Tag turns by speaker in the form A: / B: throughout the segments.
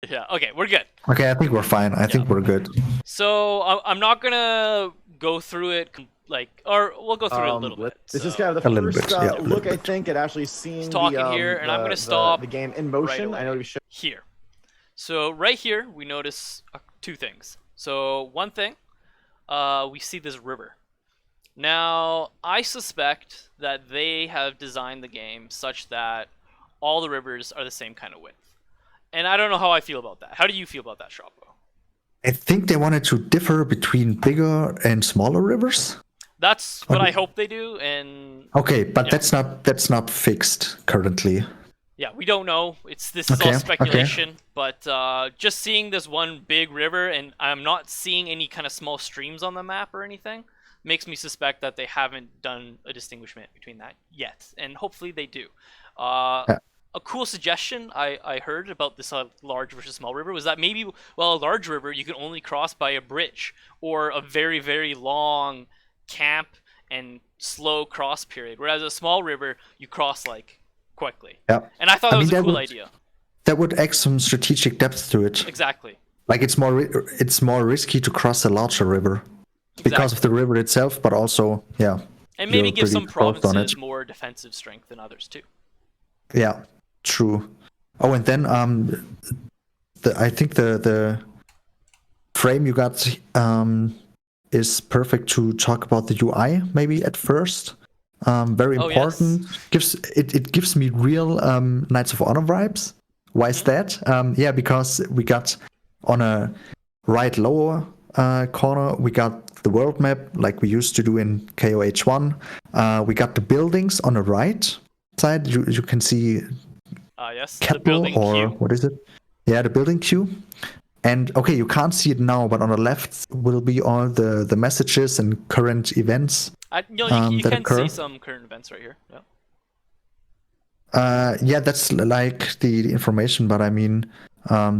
A: Yeah. Okay, we're good.
B: Okay, I think we're fine. I think we're good.
A: So I'm not gonna go through it or we'll go through it a little bit.
C: This is
A: So,
C: kind of
B: A
C: the
B: little
C: first
B: bit, yeah, a little
C: look, I
B: bit.
C: think, at actually seeing
A: just talking here, and I'm gonna stop
C: the game in
A: right
C: motion.
A: away.
C: I know we should.
A: Here. So right here we notice two things. So one thing, we see this river. Now I suspect that they have designed the game such that all the rivers are the same kind of width. And I don't know how I feel about that. How do you feel about that, Sh0ppo?
B: I think they wanted to differ between bigger and smaller rivers.
A: That's what I hope they do, and
B: Okay, but
A: yeah.
B: that's not fixed currently.
A: Yeah, we don't know. This is all speculation, but just seeing this one big river, and I'm not seeing any kind of small streams on the map or anything, makes me suspect that they haven't done a distinguishment between that yet, and hopefully they do.
B: Yeah.
A: A cool suggestion I heard about this large versus small river was that maybe, well, a large river you can only cross by a bridge or a very, very long camp and slow cross period, whereas a small river you cross like quickly.
B: Yeah.
A: And I thought that was a cool idea.
B: That would add some strategic depth to it.
A: Exactly.
B: Like it's more risky to cross a larger river because of the river itself, but also
A: and maybe give some
B: close on
A: provinces
B: it.
A: more defensive strength than others too.
B: Yeah, true. Oh, and then I think the frame you got is perfect to talk about the UI maybe at first. Very important.
A: Yes.
B: It gives me real Knights of Honor vibes. Why is that? Yeah, because we got on a right lower corner, we got the world map like we used to do in KOH1. We got the buildings on the right side. You can see
A: yes,
B: capital,
A: the building
B: or
A: queue.
B: what is it? Yeah, the building queue. And okay, you can't see it now, but on the left will be all the messages and current events.
A: You
B: that
A: can
B: occur.
A: see some current events right here. Yeah.
B: Yeah, that's like the information, but I mean,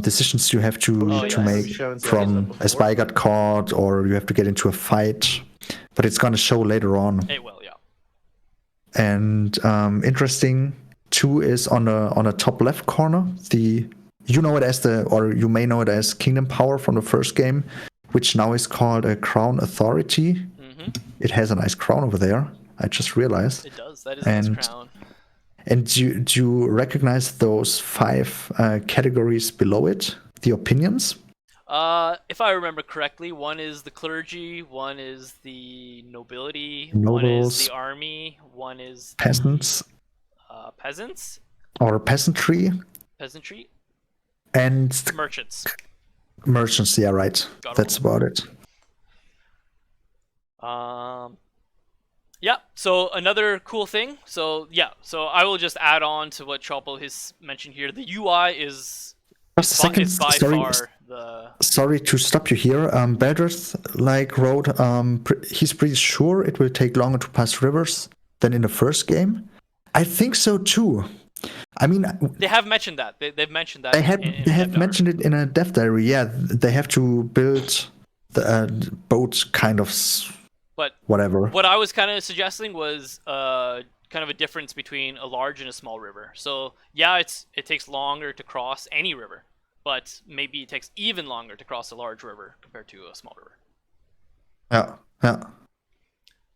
B: decisions you have to make from a spy got caught, or you have to get into a fight. But it's gonna show later on.
A: It will, yeah.
B: And interesting too is on the top left corner. You know it as or you may know it as Kingdom Power from the first game, which now is called a Crown Authority.
A: Mm-hmm.
B: It has a nice crown over there. I just realized.
A: It does. That is a nice crown.
B: And do you recognize those 5 categories below it? The opinions?
A: If I remember correctly, one is the clergy, one is the nobility, one is the army, one is
B: peasants,
A: peasants,
B: or peasantry, and
A: merchants.
B: Merchants, yeah, right. That's about it.
A: Yeah, so another cool thing. So I will just add on to what Sh0ppo has mentioned here. The UI is by far the...
B: Sorry to stop you here. Baldur's wrote, he's pretty sure it will take longer to pass rivers than in the first game. I think so too. I mean,
A: they have mentioned that. They've mentioned that.
B: They have mentioned it in a dev diary. Yeah, they have to build the boat kind of.
A: But
B: whatever.
A: What I was kind of suggesting was kind of a difference between a large and a small river. So yeah, it takes longer to cross any river, but maybe it takes even longer to cross a large river compared to a small river.
B: Yeah.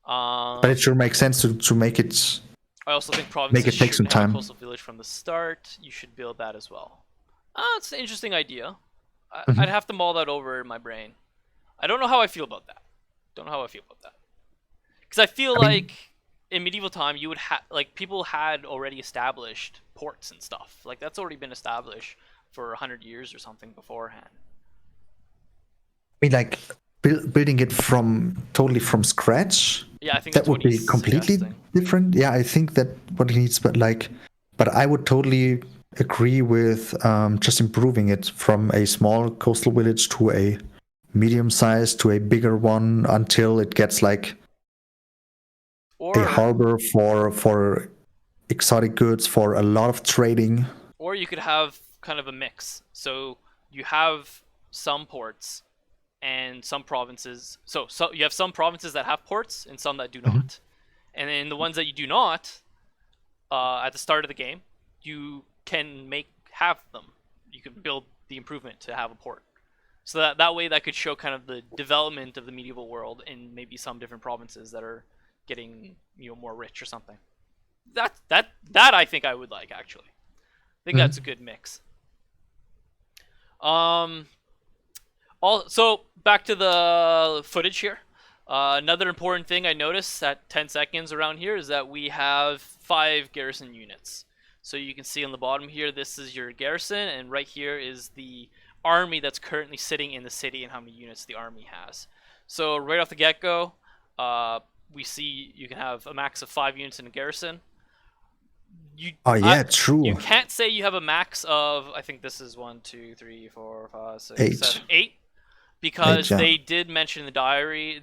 B: But it sure makes sense to make it.
A: I also think provinces
B: take some time.
A: Have a coastal village from the start. You should build that as well. It's an interesting idea. I'd have to mull that over in my brain. I don't know how I feel about that. Because I feel like in medieval time you would people had already established ports and stuff. Like that's already been established for 100 years or something beforehand.
B: I mean, like building it totally from scratch.
A: Yeah, I think
B: that would be completely different. Yeah, I think that what he needs, but I would totally agree with just improving it from a small coastal village to a medium-sized to a bigger one until it gets like a harbor for exotic goods, for a lot of trading.
A: Or you could have kind of a mix. So you have some ports and some provinces. So you have some provinces that have ports and some that do not. And in the ones that you do not, at the start of the game, you can have them. You can build the improvement to have a port. So that way that could show kind of the development of the medieval world in maybe some different provinces that are getting more rich or something. That I think I would like actually. I think that's a good mix. So back to the footage here. Another important thing I noticed at 10 seconds around here is that we have 5 garrison units. So you can see on the bottom here, this is your garrison, and right here is the army that's currently sitting in the city and how many units the army has. So right off the get-go, we see you can have a max of 5 units in a garrison.
B: True.
A: You can't say you have a max of, I think this is 1, 2, 3, 4, 5, 6, 7, 8. Because they did mention in the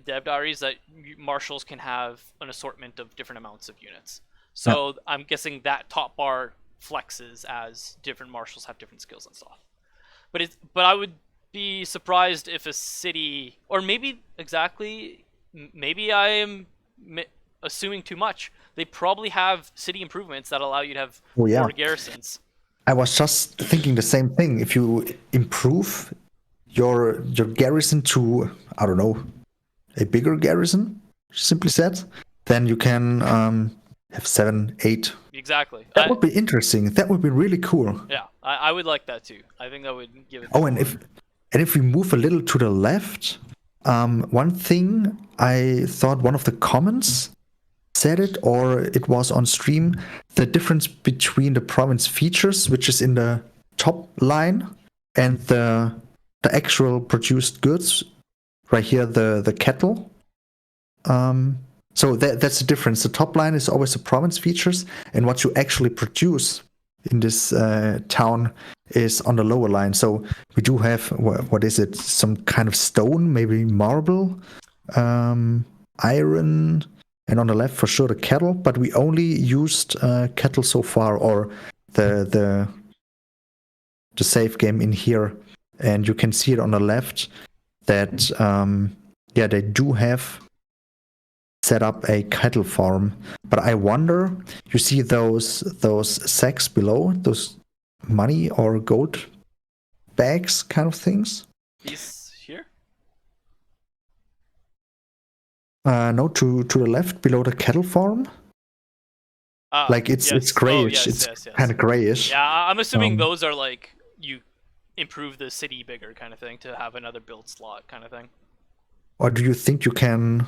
A: dev diaries, that marshals can have an assortment of different amounts of units. So I'm guessing that top bar flexes as different marshals have different skills and stuff. But I would be surprised if a city, or maybe I am assuming too much. They probably have city improvements that allow you to have more garrisons.
B: I was just thinking the same thing. If you improve your garrison to, I don't know, a bigger garrison, simply said, then you can have 7, 8.
A: Exactly.
B: That would be interesting. That would be really cool.
A: Yeah, I would like that too. I think that would give it.
B: And if we move a little to the left, one thing I thought one of the comments said it, or it was on stream, the difference between the province features, which is in the top line, and the actual produced goods, right here, the cattle. So that's the difference. The top line is always the province features, and what you actually produce in this town is on the lower line. So we do have, what is it? Some kind of stone, maybe marble, iron, and on the left for sure the cattle. But we only used cattle so far, or the save game in here. And you can see it on the left that they do have set up a cattle farm. But I wonder, you see those sacks below, those money or gold bags kind of things?
A: These here?
B: No, to the left below the cattle farm. Like it's grayish. It's kind of grayish.
A: Yeah, I'm assuming those are like you improve the city bigger kind of thing to have another build slot kind of thing.
B: Or do you think you can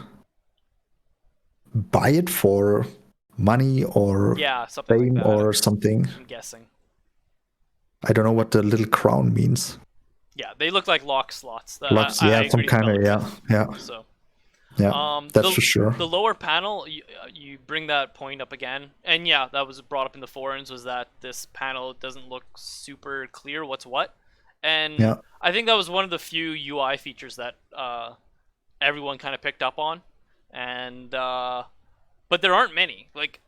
B: buy it for money or
A: something like that,
B: or something?
A: I'm guessing.
B: I don't know what the little crown means.
A: Yeah, they look like lock slots.
B: Locks, some kind of yeah.
A: So
B: that's for sure.
A: The lower panel, you bring that point up again, and that was brought up in the forums, was that this panel doesn't look super clear what's what. And I think that was one of the few UI features that everyone kind of picked up on, and but there aren't many. Like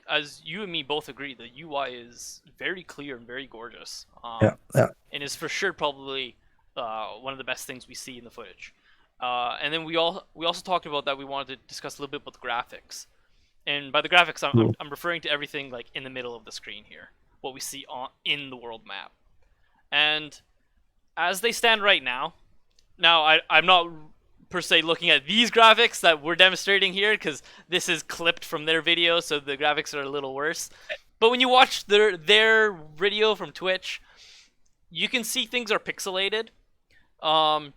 A: as you and me both agree, the UI is very clear and very gorgeous. And is for sure probably one of the best things we see in the footage. And then we also talked about that we wanted to discuss a little bit about the graphics. And by the graphics, I'm referring to everything like in the middle of the screen here, what we see in the world map. And as they stand right now, I'm not per se looking at these graphics that we're demonstrating here, because this is clipped from their video, so the graphics are a little worse. But when you watch their video from Twitch, you can see things are pixelated, and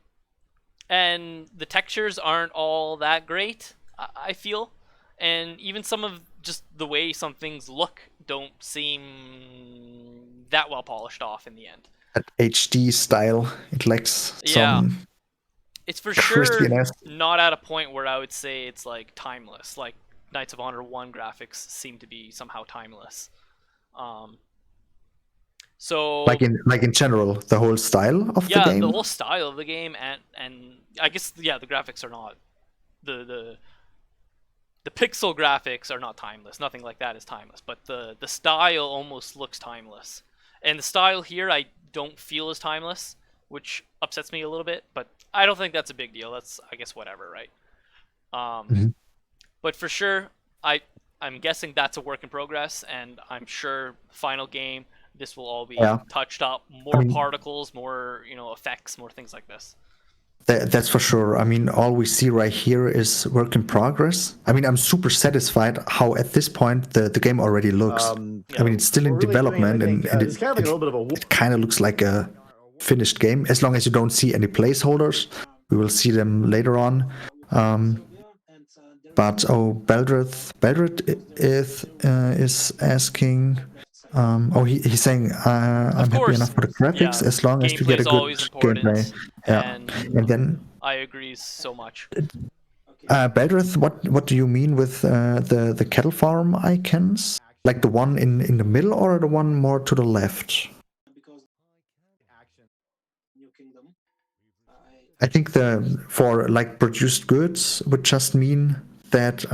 A: the textures aren't all that great, I feel, and even some of just the way some things look don't seem that well polished off in the end.
B: At HD style, it lacks some.
A: It's for sure not at a point where I would say it's like timeless. Like Knights of Honor 1 graphics seem to be somehow timeless. So
B: like in general, the whole style of the game.
A: Yeah, the whole style of the game, and I guess the graphics are not the pixel graphics are not timeless. Nothing like that is timeless, but the style almost looks timeless. And the style here I don't feel is timeless, which upsets me a little bit, but I don't think that's a big deal. That's, I guess, whatever, right? But for sure, I'm guessing that's a work in progress, and I'm sure final game this will all be
B: Yeah.
A: touched up, more
B: I mean-
A: particles, more effects, more things like this.
B: That's for sure. I mean, all we see right here is work in progress. I mean, I'm super satisfied how at this point the game already looks. I mean, it's still in
C: We're really doing
B: development,
C: everything,
B: and
C: it's kind of like a little bit of a
B: it kind of looks like a finished game. As long as you don't see any placeholders, we will see them later on. But Beldred is asking. He's saying, I'm happy enough for the graphics as long as you get a
A: Gameplay's
B: good
A: always important,
B: gameplay. Yeah, and then
A: I agree so much.
B: Beldred, what do you mean with the cattle farm icons? Like the one in the middle or the one more to the left? I think for like produced goods would just mean that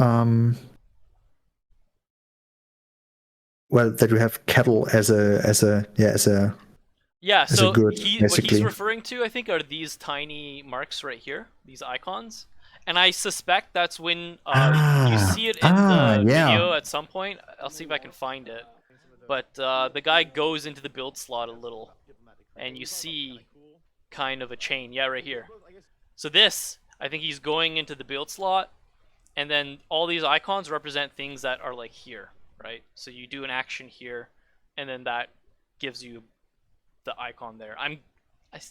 B: that you have cattle as a
A: Yeah,
B: as a
A: so
B: good,
A: what he's
B: basically.
A: referring to, I think, are these tiny marks right here, these icons, and I suspect that's when you see it in the video at some point. I'll see if I can find it. But the guy goes into the build slot a little, and you see kind of a chain. Yeah, right here. So this, I think he's going into the build slot, and then all these icons represent things that are like here, right? So you do an action here, and then that gives you the icon there.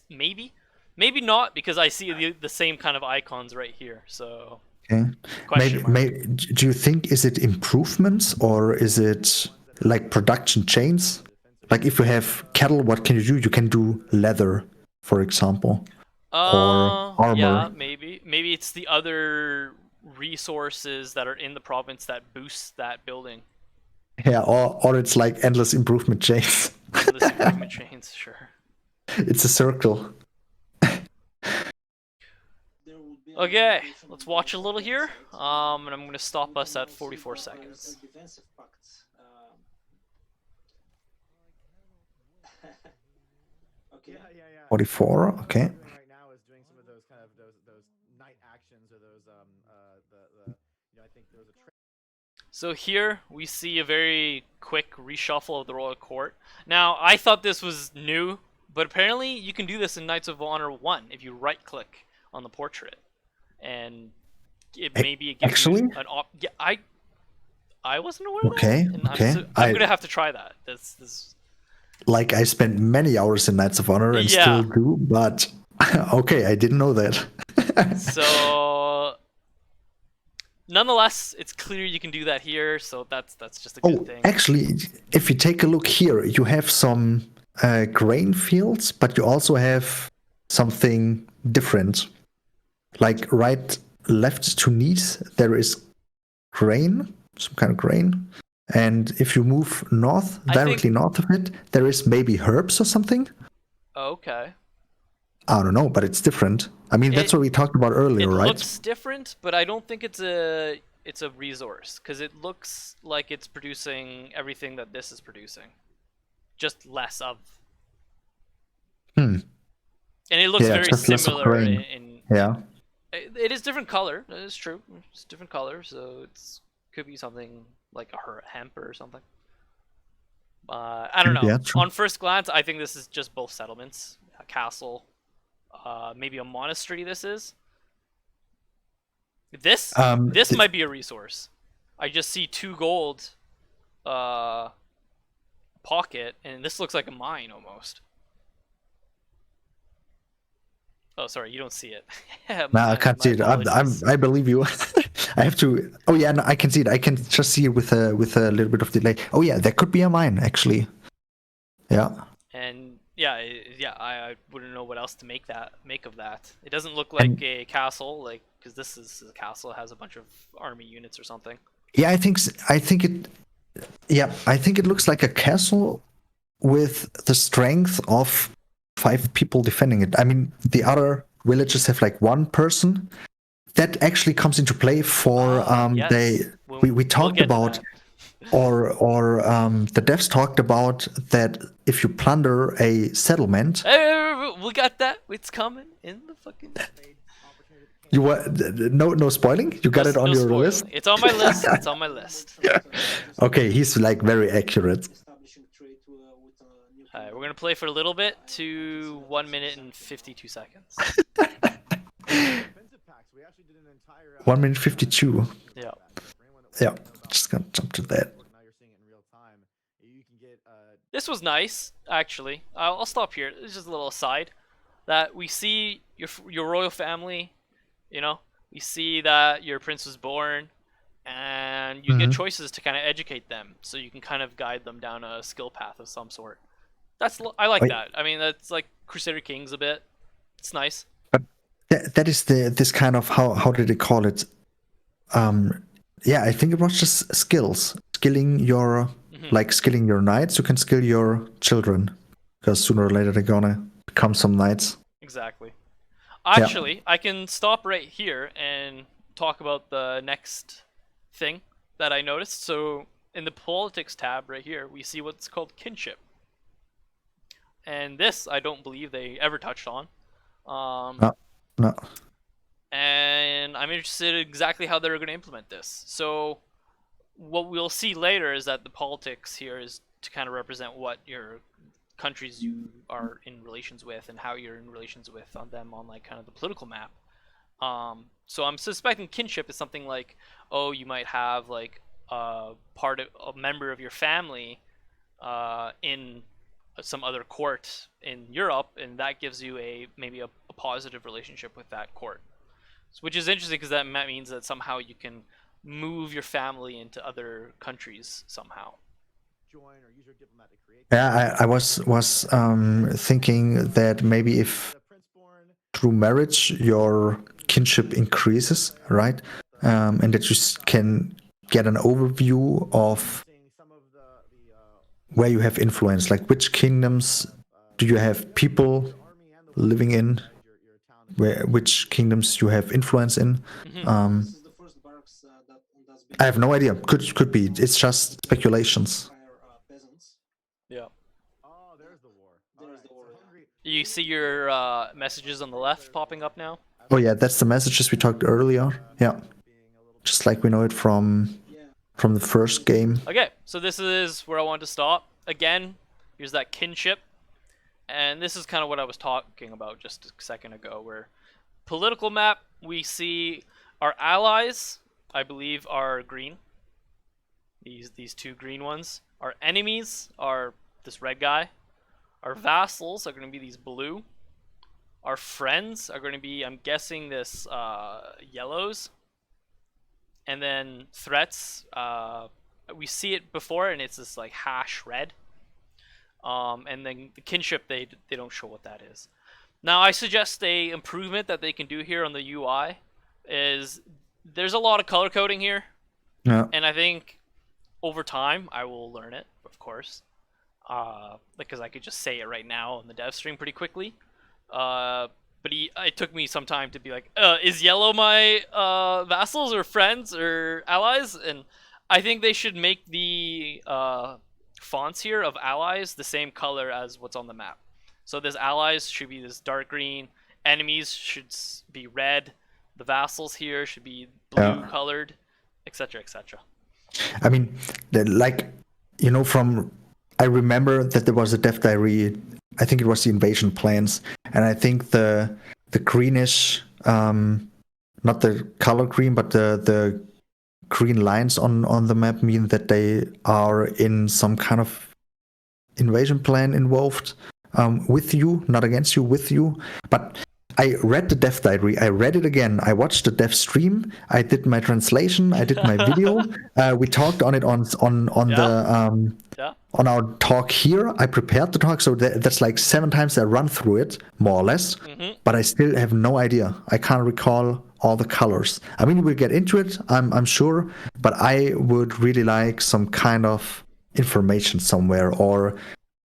A: Maybe not, because I see the same kind of icons right here. So
B: okay, do you think is it improvements or is it like production chains? Like if you have cattle, what can you do? You can do leather, for example, or armor.
A: Yeah, maybe it's the other resources that are in the province that boost that building.
B: Yeah, or it's like endless improvement chains.
A: Endless improvement chains, sure.
B: It's a circle.
A: Okay, let's watch a little here. And I'm gonna stop us at 44 seconds.
B: 44, okay.
C: Right now is doing some of those kind of those night actions or those I think there was a
A: So here we see a very quick reshuffle of the Royal Court. Now, I thought this was new, but apparently you can do this in Knights of Honor 1 if you right-click on the portrait. And it gives
B: actually?
A: you an yeah, I wasn't aware of that.
B: Okay,
A: And
B: okay.
A: I'm gonna have to try that. This
B: Like, I spent many hours in Knights of Honor and still do, but okay, I didn't know that.
A: So nonetheless, it's clear you can do that here, so that's just a good thing.
B: Actually, if you take a look here, you have some grain fields, but you also have something different. Like left to Nice, there is grain, some kind of grain. And if you move directly north of it, there is maybe herbs or something.
A: Okay.
B: I don't know, but it's different. I mean, that's what we talked about earlier, right?
A: It looks different, but I don't think it's a resource, because it looks like it's producing everything that this is producing, just less of.
B: And
A: it looks very similar in.
B: Yeah.
A: It is different color. That is true. It's different color, so could be something like a hemp or something. I don't know.
B: Yeah,
A: on first glance, I think this is just both settlements, a castle, maybe a monastery. This might be a resource. I just see 2 gold pocket, and this looks like a mine almost. Oh, sorry, you don't see it.
B: No, I can't see it. I believe you. I have to. Oh yeah, no, I can see it. I can just see it with a little bit of delay. Oh yeah, that could be a mine actually. Yeah.
A: And I wouldn't know what else to make of that. It doesn't look like a castle, like, because this is a castle, it has a bunch of army units or something.
B: Yeah, I think it looks like a castle with the strength of 5 people defending it. I mean, the other villages have like 1 person. That actually comes into play for
A: yes.
B: we talked about, or the devs talked about that if you plunder a settlement.
A: We got that. It's coming in the fucking.
B: You were no spoiling. You got it on your list.
A: It's on my list. It's on my list.
B: Okay, he's like very accurate.
A: Alright, we're gonna play for a little bit to 1 minute and 52 seconds.
C: Defensive packs. We actually did an entire
B: 1 minute 52.
A: Yeah.
B: Yeah, just gonna jump to that.
C: Now you're seeing it in real time. You can get
A: This was nice, actually. I'll stop here. It's just a little aside. That we see your royal family, you know, we see that your prince was born, and you get choices to kind of educate them, so you can kind of guide them down a skill path of some sort. I like
B: Wait.
A: that. I mean, that's like Crusader Kings a bit. It's nice.
B: But that is this kind of how did they call it? Yeah, I think it was just skills, skilling your skilling your knights. You can skill your children because sooner or later they're gonna become some knights.
A: Exactly. Actually, I can stop right here and talk about the next thing that I noticed. So in the politics tab right here, we see what's called kinship. And this, I don't believe they ever touched on.
B: No.
A: And I'm interested in exactly how they're going to implement this. So what we'll see later is that the politics here is to kind of represent what your countries you are in relations with and how you're in relations with on them on like kind of the political map. So I'm suspecting kinship is something like, oh, you might have like a member of your family in some other court in Europe, and that gives you maybe a positive relationship with that court, which is interesting because that means that somehow you can move your family into other countries somehow.
C: join or use your diplomat to create.
B: Yeah, I was thinking that maybe if
C: The prince-born
B: through marriage your kinship increases, right? And that you can get an overview of
C: seeing some of the
B: where you have influence, like which kingdoms do you have people
C: army and the
B: living in,
C: your town.
B: which kingdoms you have influence in.
D: This is the first barracks that's been
B: I have no idea. Could be. It's just speculations.
D: hire peasants.
A: Yeah.
C: Oh, there's the war.
D: There's the war,
C: So
D: yeah.
C: hungry.
A: You see your messages on the left popping up now?
B: Oh yeah, that's the messages we talked earlier. Yeah, just like we know it from the first game.
A: Okay, so this is where I want to stop. Again, here's that kinship. And this is kind of what I was talking about just a second ago, where political map, we see our allies, I believe, are green. These two green ones. Our enemies are this red guy. Our vassals are going to be these blue. Our friends are going to be, I'm guessing, this yellows. And then threats, we see it before, and it's this like hash red. And then the kinship, they don't show what that is. Now, I suggest a improvement that they can do here on the UI is there's a lot of color coding here,
B: Yeah.
A: and I think over time I will learn it, of course, because I could just say it right now on the dev stream pretty quickly. But it took me some time to be like, is yellow my vassals or friends or allies? And I think they should make the fonts here of allies the same color as what's on the map. So this allies should be this dark green, enemies should be red, the vassals here should be blue colored, etc., etc.
B: I mean, like, you know, I remember that there was a dev diary. I think it was the invasion plans, and I think the greenish, not the color green, but the green lines on the map mean that they are in some kind of invasion plan involved, with you, not against you, with you. But I read the dev diary, I read it again, I watched the dev stream, I did my translation, I did my video. We talked on it on on our talk here. I prepared the talk, so that's like 7 times I run through it, more or less. But I still have no idea. I can't recall all the colors. I mean, we'll get into it, I'm sure, but I would really like some kind of information somewhere, or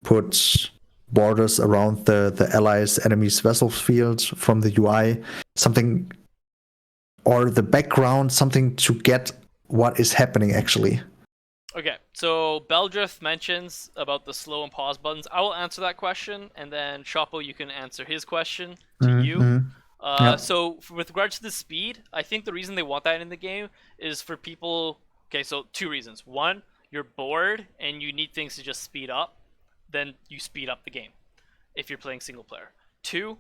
B: put borders around the allies, enemies, vessels field from the UI, something, or the background, something to get what is happening actually.
A: Okay, so Beldrift mentions about the slow and pause buttons. I will answer that question, and then Sh0ppo, you can answer his question to you. So with regards to the speed, I think the reason they want that in the game is for people. Okay, so 2 reasons. One, you're bored and you need things to just speed up. then you speed up the game if you're playing single player. 2,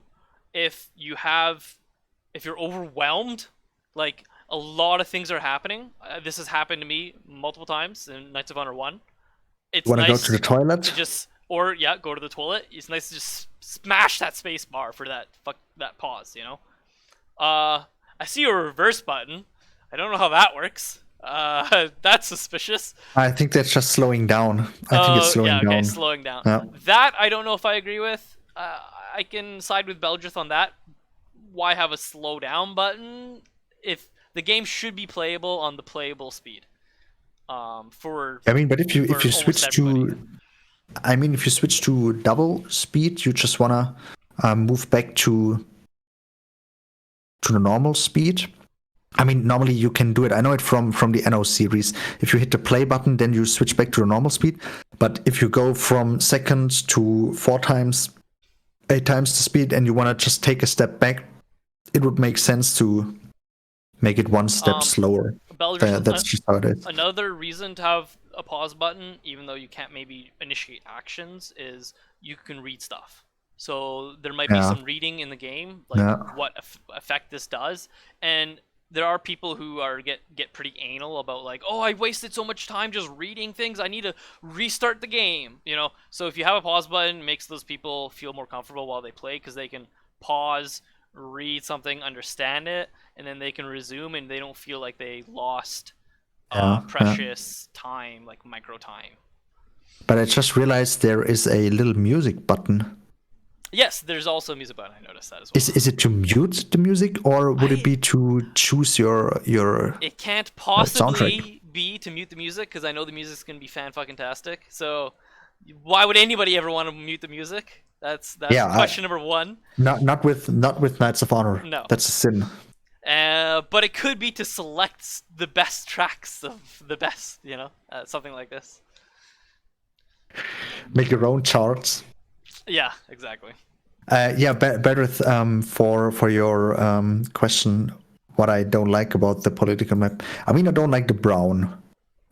A: if you're overwhelmed, like a lot of things are happening. This has happened to me multiple times in Knights of Honor 1. It's
B: Want to
A: nice
B: go to the toilet?
A: to just, or yeah, go to the toilet. It's nice to just smash that space bar for that pause, you know? I see a reverse button. I don't know how that works. That's suspicious.
B: I think that's just slowing down. I think it's slowing
A: yeah, okay,
B: down.
A: slowing down.
B: Yeah.
A: That I don't know if I agree with. I can side with Beldrith on that. Why have a slow down button if the game should be playable on the playable speed? For
B: I mean, but if you
A: almost
B: switch
A: everybody.
B: if you switch to double speed, you just wanna move back to the normal speed. I mean, normally you can do it. I know it from the NO series. If you hit the play button, then you switch back to the normal speed. But if you go from seconds to 4 times, 8 times the speed, and you want to just take a step back, it would make sense to make it 1 step slower. That's just how it is.
A: Another reason to have a pause button, even though you can't maybe initiate actions, is you can read stuff. So there might be some reading in the game, like what effect this does, and there are people who are get pretty anal about like, oh, I wasted so much time just reading things. I need to restart the game, you know. So if you have a pause button, it makes those people feel more comfortable while they play because they can pause, read something, understand it, and then they can resume, and they don't feel like they lost precious time, like micro time.
B: But I just realized there is a little music button.
A: Yes, there's also a music button. I noticed that as well.
B: Is it to mute the music, or would it be to choose your?
A: It can't possibly
B: soundtrack?
A: be to mute the music because I know the music's gonna be fan-fucking-tastic. So why would anybody ever want to mute the music? That's question number 1.
B: Not with Knights of Honor.
A: No,
B: that's a sin.
A: But it could be to select the best tracks of the best, you know, something like this.
B: Make your own charts.
A: Yeah, exactly.
B: Bedrith, for your question, what I don't like about the political map. I mean, I don't like the brown.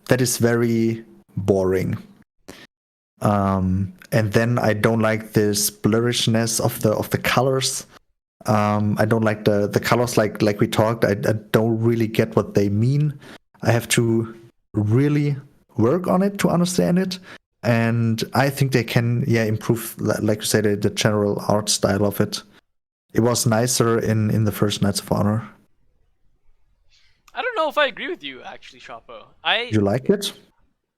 B: That is very boring. And then I don't like this blurrishness of the colors. I don't like the colors like we talked. I don't really get what they mean. I have to really work on it to understand it. And I think they can, improve, like you said, the general art style of it. It was nicer in the first Knights of Honor.
A: I don't know if I agree with you, actually, Sh0ppo.
B: You like it?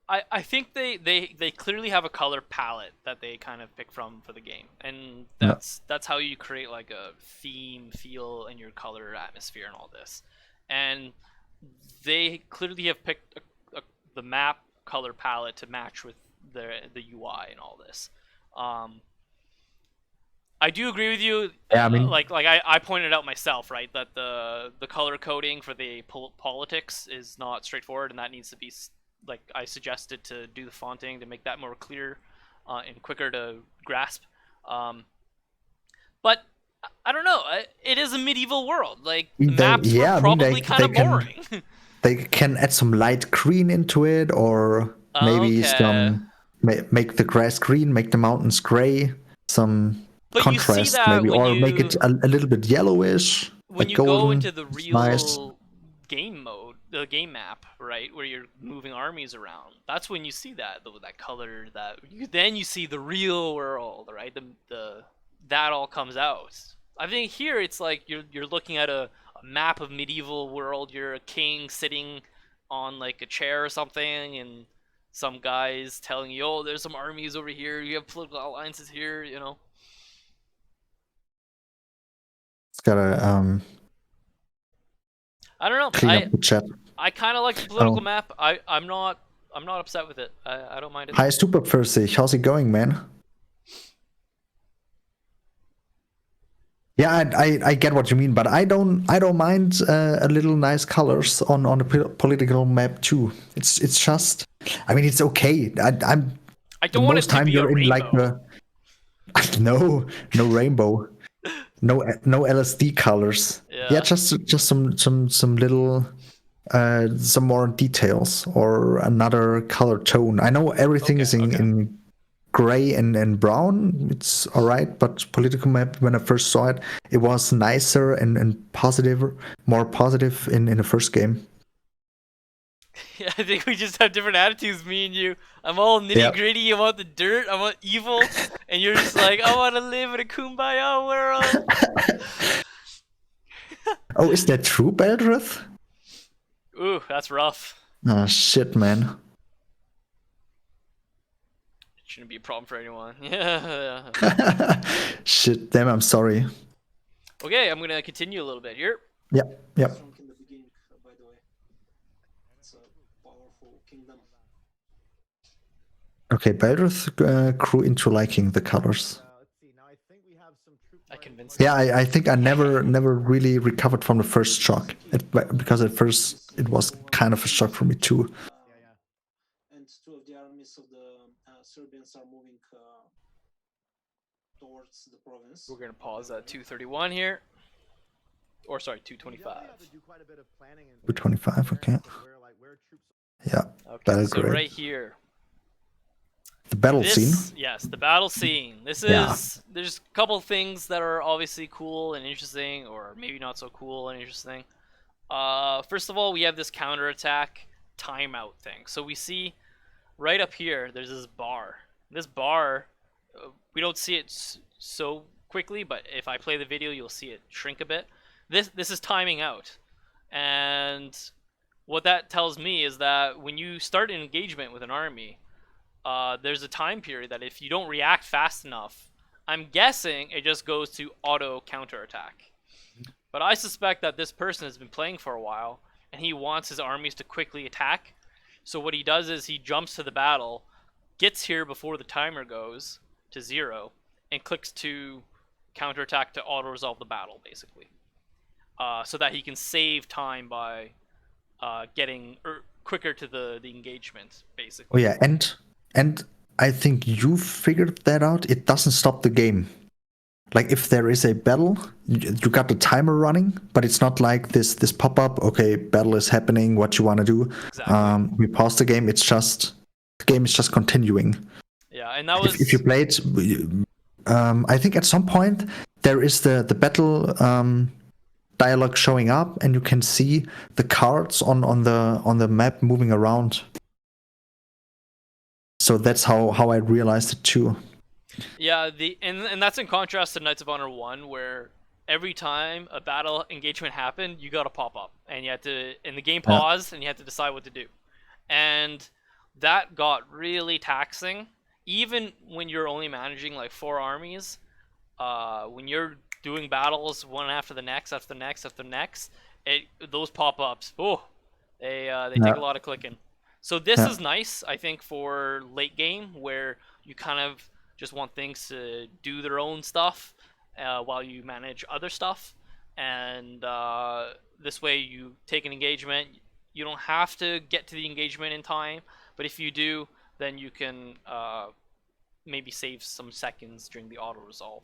A: I think they clearly have a color palette that they kind of pick from for the game, and that's how you create like a theme, feel, and your color atmosphere and all this. And they clearly have picked the map color palette to match with the UI and all this. I do agree with you.
B: Yeah, I mean,
A: I pointed out myself, right, that the color coding for the politics is not straightforward, and that needs to be, like, I suggested to do the fonting to make that more clear and quicker to grasp. But I don't know. It is a medieval world. Like, the maps were probably kind of boring.
B: They can add some light green into it, or maybe make the grass green, make the mountains gray, some contrast maybe, or make it a little bit yellowish.
A: When
B: like
A: you
B: golden.
A: go into the real game mode, the game map, right, where you're moving armies around, that's when you see that color. Then you see the real world, right? That all comes out. I think here it's like you're looking at a map of medieval world. You're a king sitting on like a chair or something, and some guys telling you, oh, there's some armies over here, you have political alliances here, you know.
B: It's gotta
A: I don't know.
B: clean up the chat.
A: I kind of like the political map. I'm not upset with it. I don't mind it.
B: Hi, Sh0ppo. How's it going, man? Yeah, I get what you mean, but I don't mind a little nice colors on the political map too. It's just, I mean, it's okay. I don't
A: want it to be a rainbow.
B: No rainbow, no LSD colors. Yeah, just some little some more details or another color tone. I know everything is in gray and brown. It's all right, but political map, when I first saw it, it was nicer and positive, more positive in the first game.
A: Yeah, I think we just have different attitudes, me and you. I'm all nitty gritty. I want the dirt. I want evil, and you're just like, I want to live in a kumbaya world.
B: Oh, is that true, Beldrith?
A: Ooh, that's rough.
B: Oh shit, man.
A: It shouldn't be a problem for anyone. Yeah.
B: Shit, damn, I'm sorry.
A: Okay, I'm gonna continue a little bit here.
B: Yep.
D: Strong in the beginning, by the way. It's a powerful kingdom.
B: Okay, Beldrith grew into liking the colors.
C: Let's see. Now I think we have some troop.
A: I convinced
B: Yeah, I think I never really recovered from the first shock. Because at first it was kind of a shock for me too.
D: And two of the armies of the Serbians are moving towards the province.
A: We're gonna pause at 231 here. Or sorry, 225.
B: 225, okay. Yeah,
A: Okay,
B: Belgrade.
A: so right here.
B: The battle scene.
A: Yes, the battle scene. This
B: Yeah.
A: is, there's a couple things that are obviously cool and interesting, or maybe not so cool and interesting. First of all, we have this counterattack timeout thing. So we see right up here, there's this bar. This bar, we don't see it so quickly, but if I play the video, you'll see it shrink a bit. This is timing out, and what that tells me is that when you start an engagement with an army, there's a time period that if you don't react fast enough, I'm guessing it just goes to auto counterattack. But I suspect that this person has been playing for a while, and he wants his armies to quickly attack. So what he does is he jumps to the battle, gets here before the timer goes to 0, and clicks to counterattack to auto-resolve the battle, basically. So that he can save time by getting quicker to the engagement, basically.
B: Oh yeah, and I think you figured that out. It doesn't stop the game. Like if there is a battle, you got the timer running, but it's not like this pop-up. Okay, battle is happening. What you want to do?
A: Exactly.
B: We pause the game. It's just the game is just continuing.
A: Yeah, and that was
B: If you played, I think at some point there is the battle dialogue showing up, and you can see the cards on the map moving around. So that's how I realized it too.
A: Yeah, and that's in contrast to Knights of Honor 1, where every time a battle engagement happened, you got to pop up, and the game paused, and you had to decide what to do. And that got really taxing, even when you're only managing like 4 armies. When you're doing battles one after the next, after the next, after the next, those pop-ups, they take a lot of clicking. So this is nice, I think, for late game, where you kind of just want things to do their own stuff while you manage other stuff. And this way you take an engagement. You don't have to get to the engagement in time, but if you do, then you can maybe save some seconds during the auto-resolve.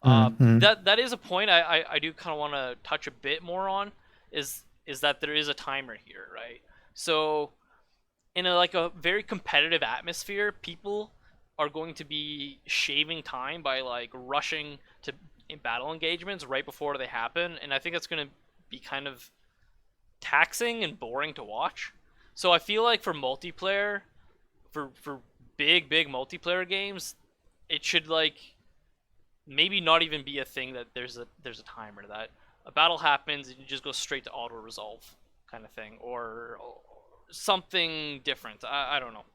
A: That is a point I do kind of want to touch a bit more on, is that there is a timer here, right? So in a very competitive atmosphere, people are going to be shaving time by like rushing to battle engagements right before they happen, and I think that's going to be kind of taxing and boring to watch. So I feel like for multiplayer, for big multiplayer games, it should like maybe not even be a thing that there's a timer, that a battle happens and you just go straight to auto resolve kind of thing, or something different. I don't know.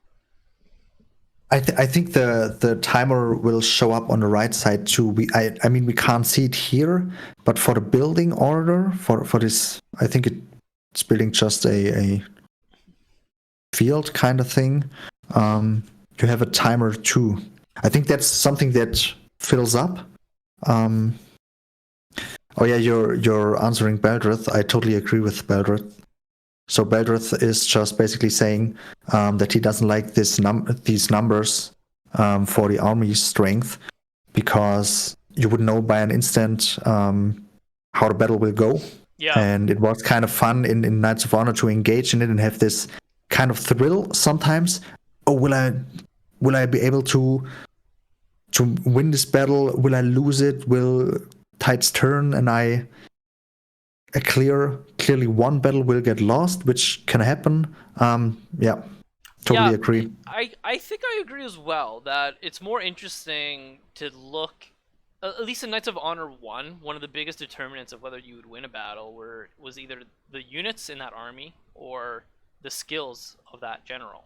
B: I think the timer will show up on the right side too. I mean we can't see it here, but for the building order for this, I think it's building just a field kind of thing. You have a timer too. I think that's something that fills up. Oh yeah, you're answering Beldrith. I totally agree with Beldrith. So Beldrith is just basically saying that he doesn't like these numbers for the army strength, because you would know by an instant how the battle will go.
A: Yeah.
B: And it was kind of fun in Knights of Honor to engage in it and have this kind of thrill sometimes. Oh, will I be able to to win this battle, will I lose it? Will tides turn and clearly one battle will get lost, which can happen. Yeah, totally
A: Yeah,
B: agree.
A: I think I agree as well that it's more interesting to look. At least in Knights of Honor 1, one of the biggest determinants of whether you would win a battle was either the units in that army or the skills of that general.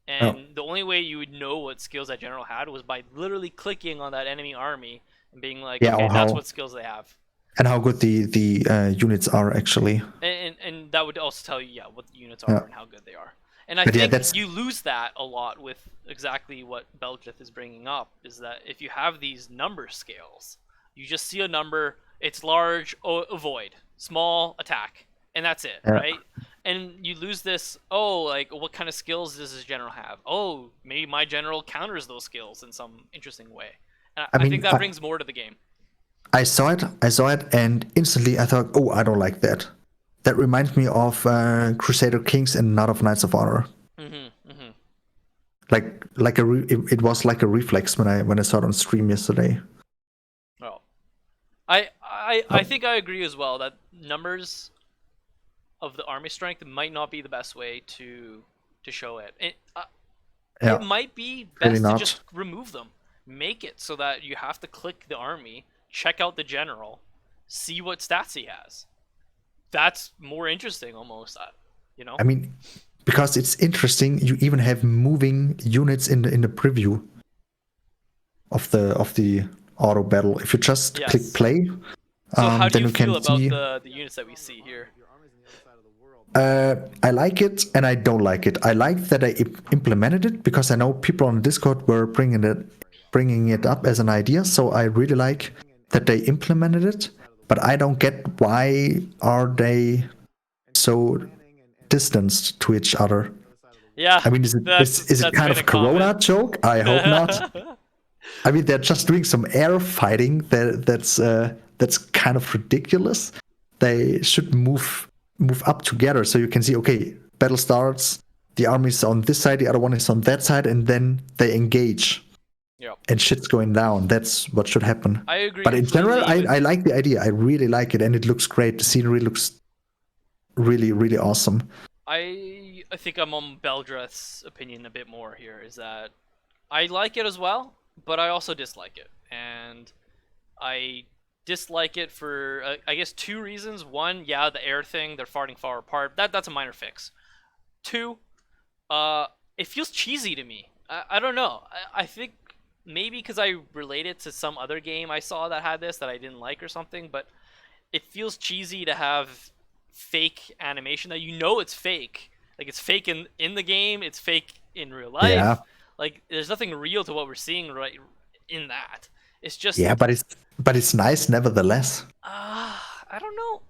A: And
B: Oh.
A: the only way you would know what skills that general had was by literally clicking on that enemy army and being like,
B: Yeah,
A: okay,
B: or
A: that's
B: how
A: what skills they have.
B: and how good the units are actually.
A: And that would also tell you, yeah, what the units
B: Yeah.
A: are and how good they are. And I
B: But yeah,
A: think
B: that's
A: you lose that a lot with exactly what Belgrith is bringing up, is that if you have these number scales, you just see a number, it's large, avoid, small, attack, and that's it,
B: Yeah.
A: right? And you lose this, oh, like, what kind of skills does this general have? Oh, maybe my general counters those skills in some interesting way. And I
B: mean,
A: think that brings more to the game.
B: I saw it, and instantly I thought, oh, I don't like that. That reminds me of Crusader Kings and not of Knights of Honor. It was like a reflex when I saw it on stream yesterday.
A: Oh, I think I agree as well that numbers of the army strength might not be the best way to show it.
B: Yeah,
A: It might be
B: really
A: best to
B: not.
A: just remove them. Make it so that you have to click the army, check out the general, see what stats he has. That's more interesting almost, you know?
B: I mean, because it's interesting, you even have moving units in the preview of the auto battle. If you just
A: Yes.
B: click play,
A: So how do
B: then
A: you
B: you can
A: feel about
B: see.
A: the units that we see here?
C: Your army's on the other side of the world.
B: I like it and I don't like it. I like that I implemented it because I know people on Discord were bringing it up as an idea. So I really like that they implemented it. But I don't get why are they so distanced to each other.
A: Yeah,
B: I mean, is it kind
A: been
B: of
A: a
B: Corona
A: comment.
B: joke? I hope not. I mean, they're just doing some air fighting. That's kind of ridiculous. They should move up together so you can see. Okay, battle starts. The army's on this side, the other one is on that side, and then they engage.
A: Yep.
B: And shit's going down. That's what should happen.
A: I agree
B: But in general,
A: completely.
B: I like the idea. I really like it, and it looks great. The scenery looks really, really awesome.
A: I think I'm on Beldreth's opinion a bit more here. Is that I like it as well, but I also dislike it, and I dislike it for I guess two reasons. One, yeah, the air thing, they're farting far apart. That's a minor fix. Two, it feels cheesy to me. I don't know. I think maybe because I relate it to some other game I saw that had this that I didn't like or something, but it feels cheesy to have fake animation that you know it's fake. Like it's fake in the game, it's fake in real life.
B: Yeah.
A: Like there's nothing real to what we're seeing right in that. It's just
B: Yeah, but it's nice nevertheless.
A: I don't know.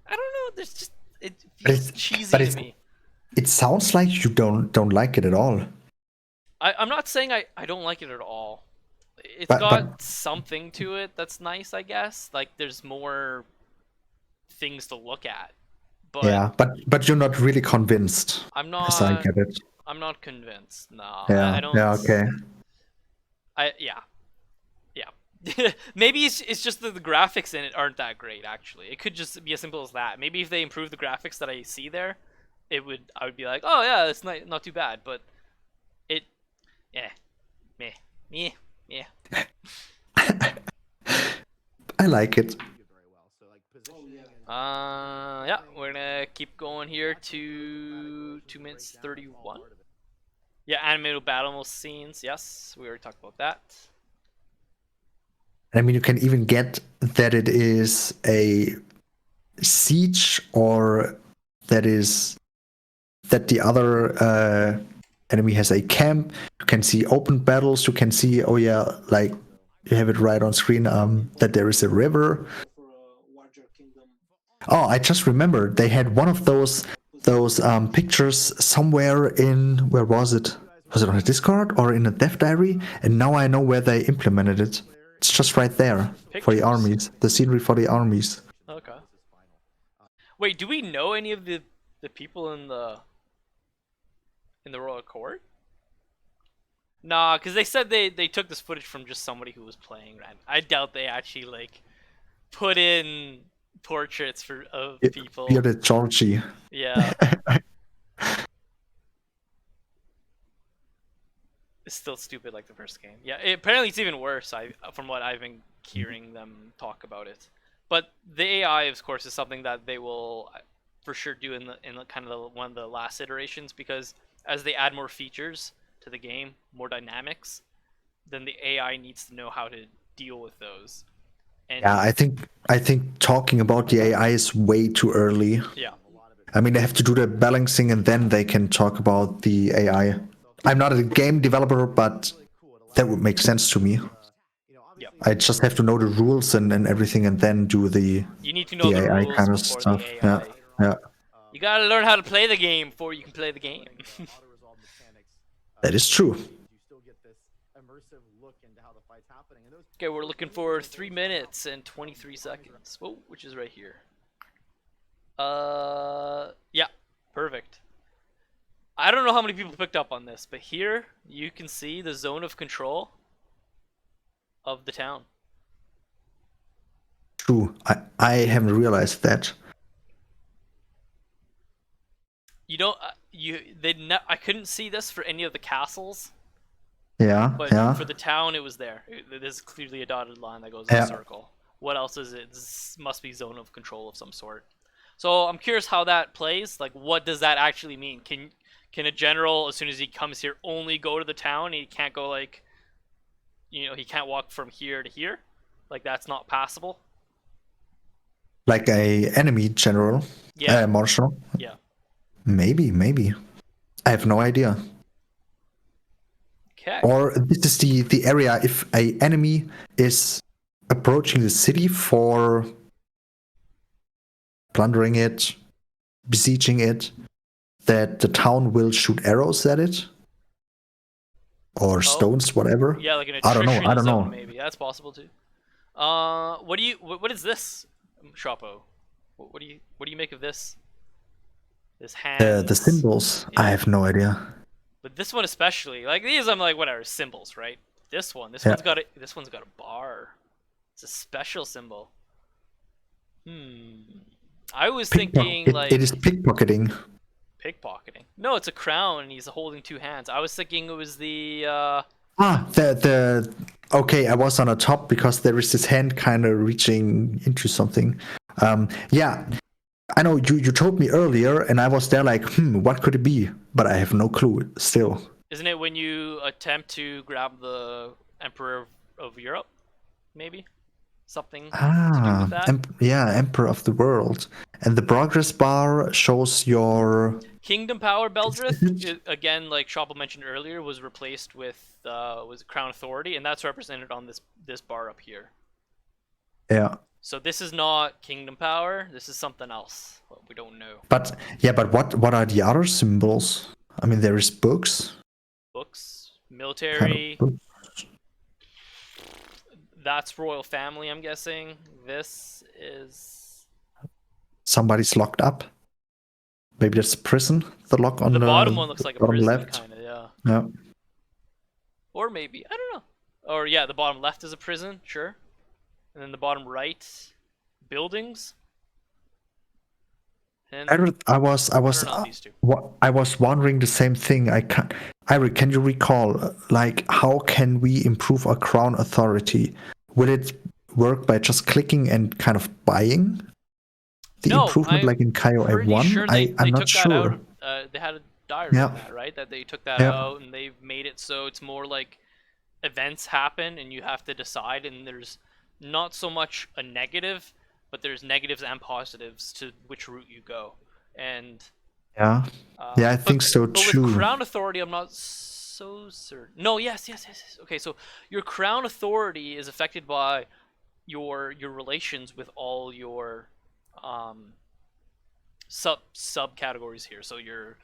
A: There's just it
B: But
A: feels
B: it's-
A: cheesy
B: but
A: to
B: it's-
A: me.
B: It sounds like you don't like it at all.
A: I'm not saying I don't like it at all. It's
B: But-
A: got
B: but-
A: something to it that's nice, I guess. Like there's more things to look at. But
B: Yeah, but you're not really convinced.
A: I'm
B: As I
A: not
B: get it.
A: I'm not convinced. No.
B: Yeah.
A: I don't
B: Yeah. Okay.
A: Yeah. Maybe it's just that the graphics in it aren't that great actually. It could just be as simple as that. Maybe if they improve the graphics that I see there, I would be like, "Oh yeah, it's not too bad." But it meh.
B: I like it.
C: Very well. So like positioning
A: Yeah, we're gonna keep going here to 2 minutes 31. Yeah, animated battle scenes. Yes, we already talked about that.
B: I mean, you can even get that it is a siege or that the other enemy has a camp. You can see open battles. You can see, oh yeah, like you have it right on screen. That there is a river.
D: For a larger kingdom.
B: Oh, I just remembered they had one of those pictures somewhere in, where was it? Was it on a Discord or in a dev diary? And now I know where they implemented it. It's just right there for the
A: Pictures?
B: armies, the scenery for the armies.
A: Okay. Wait, do we know any of the people in the royal court? Nah, because they said they took this footage from just somebody who was playing. Right? I doubt they actually like put in portraits of people.
B: Bearded Georgie.
A: Yeah. It's still stupid like the first game. Yeah, apparently it's even worse. From what I've been hearing them talk about it. But the AI, of course, is something that they will for sure do in the kind of one of the last iterations, because as they add more features to the game, more dynamics, then the AI needs to know how to deal with those. And
B: Yeah, I think talking about the AI is way too early.
A: yeah,
B: I mean, they have to do the balancing and then they can talk about the AI. I'm not a game developer, but that would make sense to me.
A: yeah.
B: I just have to know the rules and everything, and then do the
A: You need to know the
B: AI
A: rules
B: kind of
A: before
B: stuff.
A: the
B: Yeah,
A: AI.
B: yeah,
A: You gotta learn how to play the game before you can play the game.
B: that is true.
C: You still get this immersive look into how the fight's happening. And those
A: Okay, we're looking for 3 minutes and 23 seconds. Whoa, which is right here. Yeah, perfect. I don't know how many people picked up on this, but here you can see the zone of control of the town.
B: True. I haven't realized that.
A: You don't, I couldn't see this for any of the castles,
B: Yeah,
A: but
B: yeah.
A: for the town it was there. There's clearly a dotted line that goes in
B: Yeah.
A: a circle. What else is it? This must be zone of control of some sort. So I'm curious how that plays. Like, what does that actually mean? Can a general, as soon as he comes here, only go to the town? He can't go like, he can't walk from here to here. Like, that's not passable.
B: Like a enemy general,
A: Yeah.
B: marshal.
A: Yeah.
B: Maybe. I have no idea.
A: Okay.
B: Or this is the area if a enemy is approaching the city for plundering it, besieging it, that the town will shoot arrows at it or stones, whatever.
A: Yeah, like an
B: I don't
A: attrition
B: know.
A: zone, maybe. That's possible too. What is this, Sh0ppo? What do you make of this? This hand.
B: The symbols,
A: Yeah.
B: I have no idea.
A: But this one especially, like these, I'm like whatever symbols, right? This one,
B: Yeah.
A: this one's got a bar. It's a special symbol. I was thinking like
B: it is pickpocketing.
A: pickpocketing. No, it's a crown and he's holding two hands. I was thinking it was the
B: Okay, I was on a top because there is this hand kind of reaching into something. Yeah, I know you told me earlier, and I was there like, what could it be? But I have no clue still.
A: Isn't it when you attempt to grab the Emperor of Europe? Maybe something to do with that.
B: Emperor of the world, and the progress bar shows your
A: Kingdom power Beldrith, again, like Sh0ppo mentioned earlier, was replaced with was Crown Authority, and that's represented on this bar up here.
B: Yeah.
A: So this is not Kingdom power. This is something else. Well, we don't know.
B: But what are the other symbols? I mean, there is books.
A: Books, military.
B: Kind of books.
A: That's royal family, I'm guessing. This is
B: Somebody's locked up. Maybe that's a prison. The lock on
A: the bottom one looks like a
B: bottom
A: prison,
B: left.
A: kind of, yeah.
B: Yeah.
A: Or maybe, I don't know. Or yeah, the bottom left is a prison, sure. And then the bottom right, buildings. And
B: I was
A: these two.
B: I was wondering the same thing. Ivory, can you recall like how can we improve our crown authority? Will it work by just clicking and kind of buying the improvement
A: I'm
B: like in KOA 1?
A: Sure
B: I'm not sure.
A: They had a diary on that, right? That they took that out and they've made it so it's more like events happen and you have to decide, and there's not so much a negative, but there's negatives and positives to which route you go. And
B: I think so
A: but
B: too.
A: with Crown Authority, I'm not so certain. No, yes. Okay, so your Crown Authority is affected by your relations with all your subcategories here. So your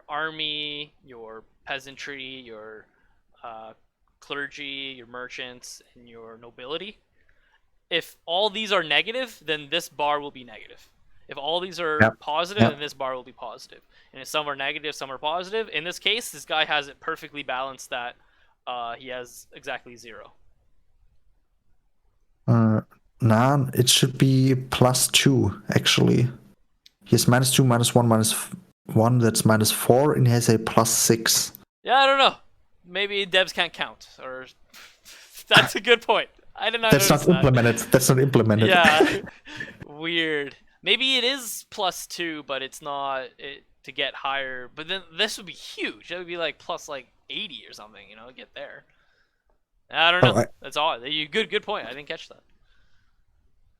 A: army, your peasantry, your clergy, your merchants, and your nobility. If all these are negative, then this bar will be negative. If all these are
B: Yep.
A: positive,
B: Yep.
A: then this bar will be positive. And if some are negative, some are positive. In this case, this guy has it perfectly balanced that he has exactly 0.
B: Nah, it should be +2 actually. He has -2, -1, -1. That's -4, and he has a +6.
A: Yeah, I don't know. Maybe devs can't count, or that's a good point. I did not
B: That's
A: notice
B: not
A: that.
B: implemented. That's not implemented.
A: Yeah, weird. Maybe it is +2, but it's not to get higher. But then this would be huge. That would be like plus like 80 or something. You know, get there. I don't know. That's odd. Good point. I didn't catch that.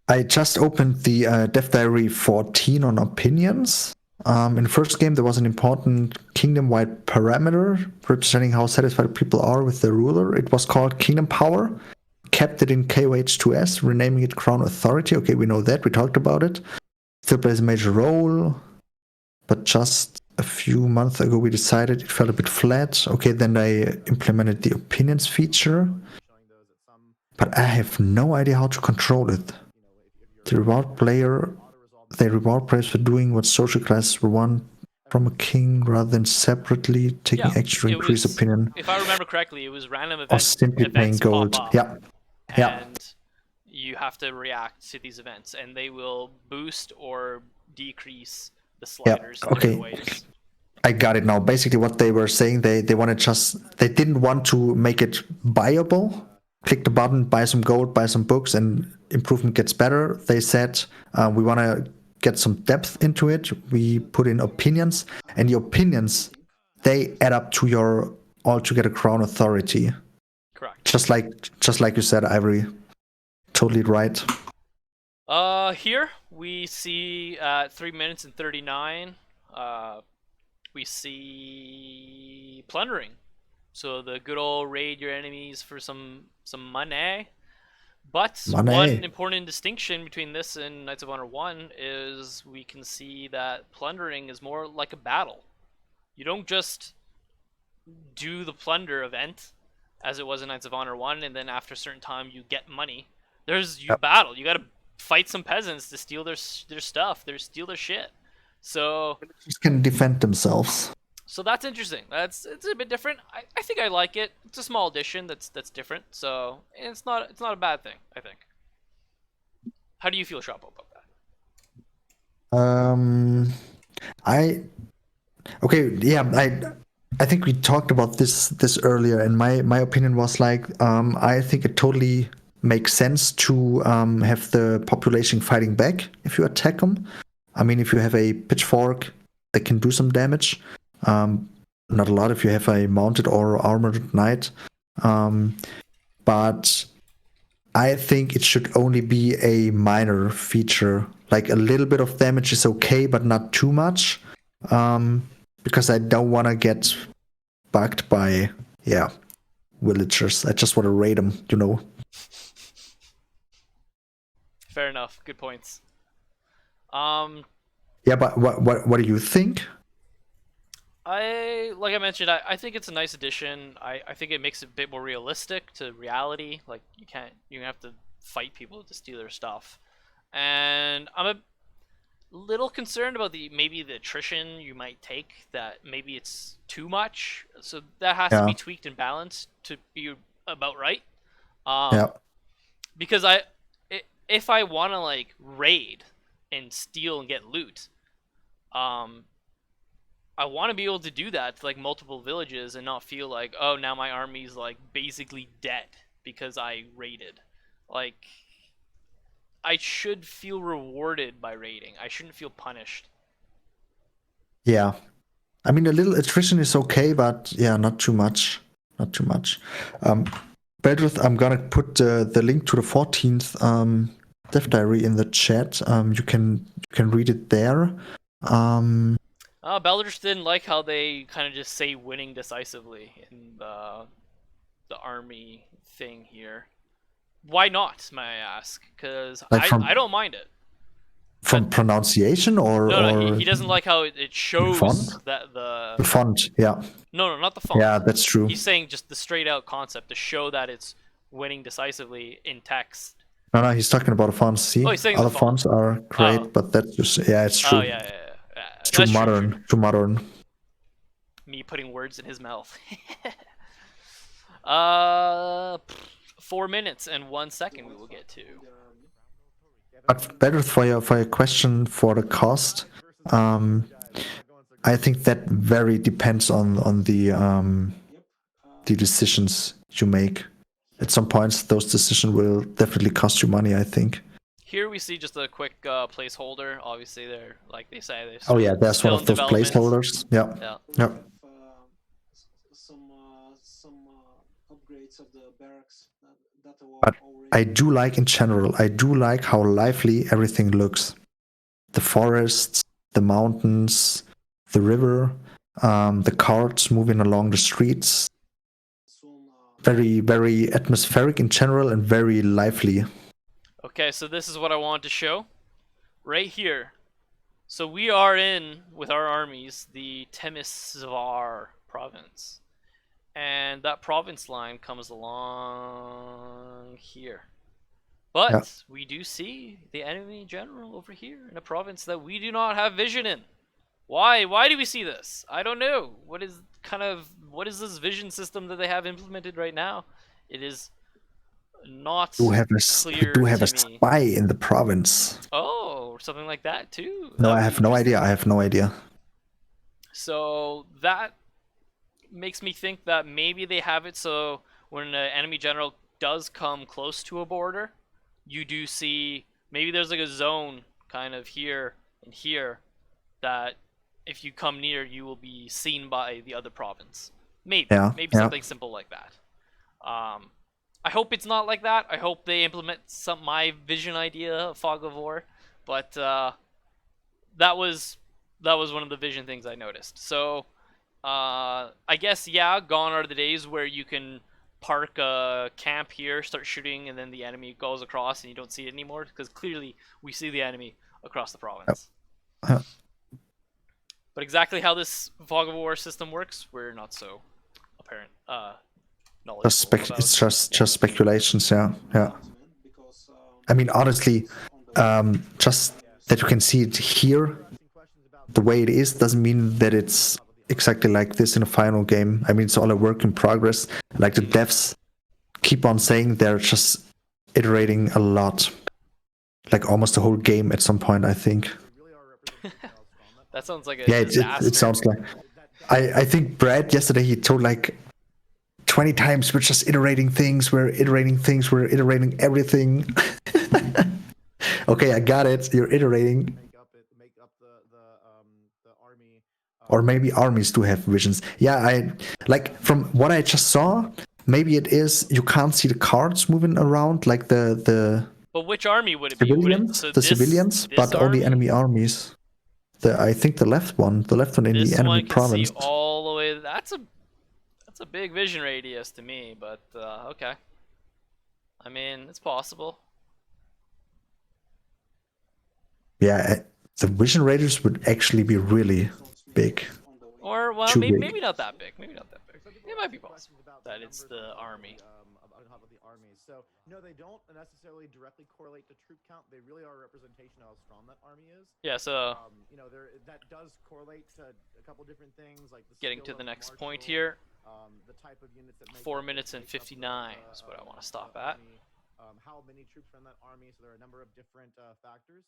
B: I just opened the Dev Diary 14 on opinions. In the first game, there was an important kingdom-wide parameter representing how satisfied people are with the ruler. It was called Kingdom Power. Kept it in KOH2S, renaming it Crown Authority. Okay, we know that. We talked about it. Still plays a major role. But just a few months ago, we decided it felt a bit flat. Okay, then I implemented the opinions feature. But I have no idea how to control it. They reward players for doing what social classes want from a king rather than separately taking action to increase opinion.
A: If I remember correctly, it was random
B: Or
A: events.
B: simply paying gold.
A: Pop up,
B: Yeah. Yeah.
A: And you have to react to these events, and they will boost or decrease the sliders in different ways.
B: I got it now. Basically, what they were saying, they didn't want to make it buyable. Click the button, buy some gold, buy some books, and improvement gets better. They said we want to get some depth into it. We put in opinions, and the opinions, they add up to your altogether crown authority.
A: Correct.
B: Just like you said, Ivory. Totally right.
A: Here we see at 3 minutes and 39, we see plundering. So the good old raid your enemies for some money. But one important distinction between this and Knights of Honor 1 is we can see that plundering is more like a battle. You don't just do the plunder event as it was in Knights of Honor 1, and then after a certain time you get money. You battle. You gotta fight some peasants to steal their stuff. Steal their shit. So
B: just can defend themselves.
A: So that's interesting. It's a bit different. I think I like it. It's a small addition that's different. So it's not a bad thing, I think. How do you feel, Sh0ppo, about
B: that? I think we talked about this earlier, and my opinion was like I think it totally makes sense to have the population fighting back if you attack them. I mean, if you have a pitchfork, they can do some damage. Not a lot if you have a mounted or armored knight. But I think it should only be a minor feature. Like a little bit of damage is okay, but not too much. Because I don't want to get bugged by, villagers. I just want to raid them, you know.
A: Fair enough. Good points.
B: Yeah, but what do you think?
A: Like I mentioned, I think it's a nice addition. I think it makes it a bit more realistic to reality. Like you have to fight people to steal their stuff. And I'm a little concerned about maybe the attrition you might take, that maybe it's too much. So that has to be tweaked and balanced to be about right. Because if I want to like raid and steal and get loot, I want to be able to do that to like multiple villages and not feel like, oh, now my army's like basically dead because I raided. Like, I should feel rewarded by raiding. I shouldn't feel punished.
B: Yeah. I mean, a little attrition is okay, but yeah, not too much. Not too much. Bedrith, I'm gonna put the link to the 14th Dev Diary in the chat. You can read it there.
A: Beldrich didn't like how they kind of just say winning decisively in the army thing here. Why not, may I ask? Because like I don't mind it.
B: From pronunciation or...
A: No, he doesn't like how it shows that
B: the font, yeah.
A: No, not the font.
B: Yeah, that's true.
A: He's saying just the straight out concept to show that it's winning decisively in text.
B: No, he's talking about the fonts. See,
A: Oh, he's saying
B: other
A: the font.
B: fonts are great,
A: Oh.
B: but that's just it's true.
A: Oh yeah.
B: It's too
A: That's
B: modern.
A: True.
B: Too modern.
A: Me putting words in his mouth. 4 minutes and 1 second we will get to.
B: But better for your question for the cost. I think that very depends on the decisions you make. At some points, those decisions will definitely cost you money, I think.
A: Here we see just a quick placeholder. Obviously, they're like they say they're
B: Oh yeah, there's one
A: still
B: of
A: in
B: those
A: development.
B: placeholders. Yeah.
A: Yeah.
B: Yep.
D: Some upgrades of the barracks that were
B: But
D: already.
B: I do like in general. I do like how lively everything looks. The forests, the mountains, the river, the carts moving along the streets.
D: Soon,
B: Very, very atmospheric in general and very lively.
A: Okay, so this is what I wanted to show. Right here. So we are in, with our armies, the Temesvar province. And that province line comes along here. But we do see the enemy general over here in a province that we do not have vision in. Why? Why do we see this? I don't know. What is this vision system that they have implemented right now? It is not
B: We
A: clear
B: do have
A: to
B: a
A: me.
B: spy in the province.
A: Oh, something like that too.
B: No,
A: That
B: I
A: would
B: have
A: be
B: no
A: interesting.
B: idea. I have no idea.
A: So that makes me think that maybe they have it so when an enemy general does come close to a border, you do see maybe there's like a zone kind of here and here that if you come near, you will be seen by the other province. Maybe
B: Yeah.
A: something simple like that. I hope it's not like that. I hope they implement my vision idea of Fog of War, but that was one of the vision things I noticed. So I guess gone are the days where you can park a camp here, start shooting, and then the enemy goes across and you don't see it anymore because clearly we see the enemy across the province.
B: Yep.
A: But exactly how this Fog of War system works, we're not so apparent. Knowledgeable
B: It's just speculations. Yeah.
D: Because,
B: I mean, honestly, just that you can see it here, the way it is, doesn't mean that it's exactly like this in a final game. I mean, it's all a work in progress. Like the devs keep on saying they're just iterating a lot, like almost the whole game at some point, I think.
A: That sounds like a
B: Yeah,
A: disaster.
B: it sounds like. I think Brad yesterday he told like 20 times we're just iterating things, we're iterating everything. Okay, I got it. You're iterating.
C: Make up the army.
B: Or maybe armies do have visions. Yeah, I like from what I just saw, maybe it is you can't see the cards moving around like the
A: But which army would it be?
B: civilians,
A: This
B: but only
A: army?
B: enemy armies. I think the left one in
A: This
B: the enemy
A: one can
B: province.
A: see all the way. That's a big vision radius to me, but okay. I mean, it's possible.
B: Yeah, the vision radius would actually be really big.
A: Or well,
B: Too big.
A: maybe not that big. Maybe not that big. It might be possible that it's the army.
C: About the armies. So no, they don't necessarily directly correlate to troop count. They really are a representation of how strong that army is.
A: Yeah. So
C: That does correlate to a couple different things like the
A: getting
C: skill
A: to the
C: of
A: next
C: martial,
A: point here.
C: The type of units that make
A: 4
C: up
A: minutes and
C: make up
A: 59 is what I want to stop at.
C: army, how many troops are in that army? So there are a number of different factors.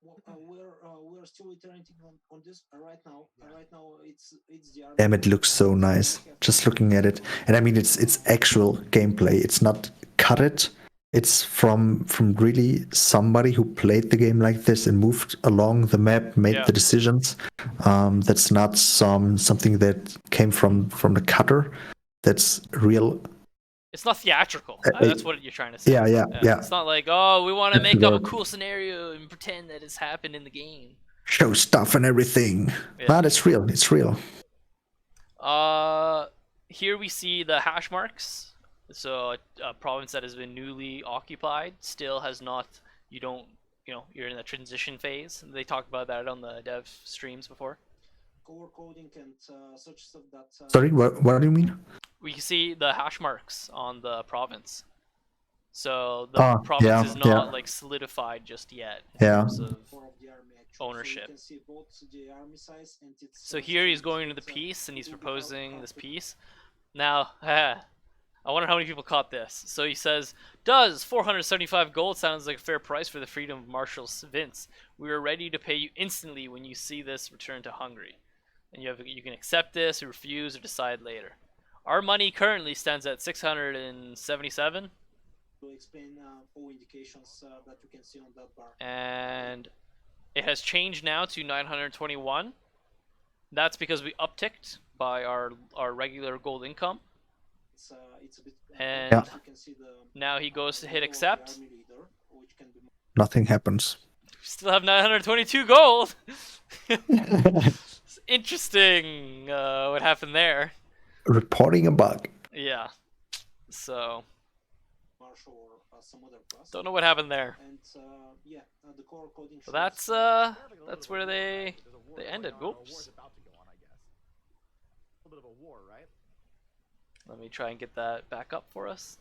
D: We're still iterating on this right now. Right now, it's the army.
B: Damn, it looks so nice. Just looking at it, and I mean, it's actual gameplay. It's not cut it. It's from really somebody who played the game like this and moved along the map, made the decisions. That's not something that came from the cutter. That's real.
A: It's not theatrical. That's what you're trying to say.
B: Yeah.
A: It's not like, oh, we want to
B: That's
A: make up a
B: work.
A: cool scenario and pretend that it's happened in the game.
B: Show stuff and everything.
A: Yeah.
B: But it's real. It's real.
A: Here we see the hash marks. So a province that has been newly occupied still has not. You're in the transition phase. They talked about that on the dev streams before.
D: Color coding and such stuff that.
B: Sorry, what do you mean?
A: We see the hash marks on the province. So the province is not like solidified just yet in terms of ownership. So here he's going to the peace and he's proposing this peace. Now, I wonder how many people caught this. So he says, does 475 gold sounds like a fair price for the freedom of Marshal Vince? We are ready to pay you instantly when you see this return to Hungary. And you can accept this, or refuse, or decide later. Our money currently stands at 677.
D: To explain all indications that you can see on that bar.
A: And it has changed now to 921. That's because we upticked by our regular gold income.
D: It's a bit,
A: and
B: yeah.
D: You can see
A: now he goes to hit accept.
B: Nothing happens.
A: We still have 922 gold. It's interesting what happened there.
B: Reporting a bug.
A: Yeah. So
D: some other class.
A: Don't know what happened there.
D: And yeah, the core coding.
A: So that's where they ended. Oops.
C: A bit of a war, right?
A: Let me try and get that back up for us.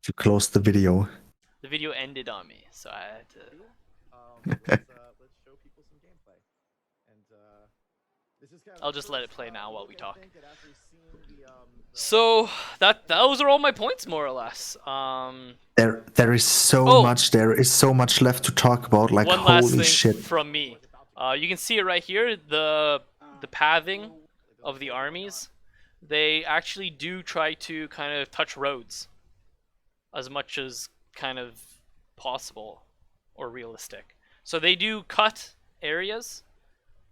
B: To close the video.
A: The video ended on me, so I had to.
C: Let's show people some gameplay. And this is kind of
A: I'll just let it play now while we talk. So those are all my points, more or less.
B: There is so much. There is so much left to talk about. Like
A: one last
B: holy
A: thing
B: shit.
A: From me. You can see it right here. The pathing of the armies. They actually do try to kind of touch roads as much as kind of possible or realistic. So they do cut areas,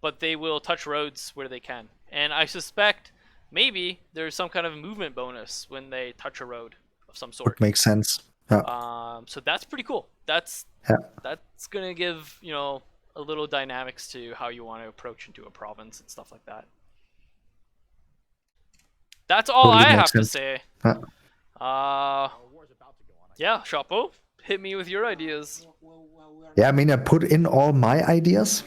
A: but they will touch roads where they can. And I suspect maybe there's some kind of movement bonus when they touch a road of some sort.
B: Would make sense. Yeah.
A: So that's pretty cool. That's gonna give, you know, a little dynamics to how you want to approach into a province and stuff like that. That's all
B: Totally
A: I
B: makes
A: have to
B: sense.
A: say.
C: Sh0ppo.
A: Yeah, Sh0ppo, hit me with your ideas.
B: Yeah, I mean, I put in all my ideas.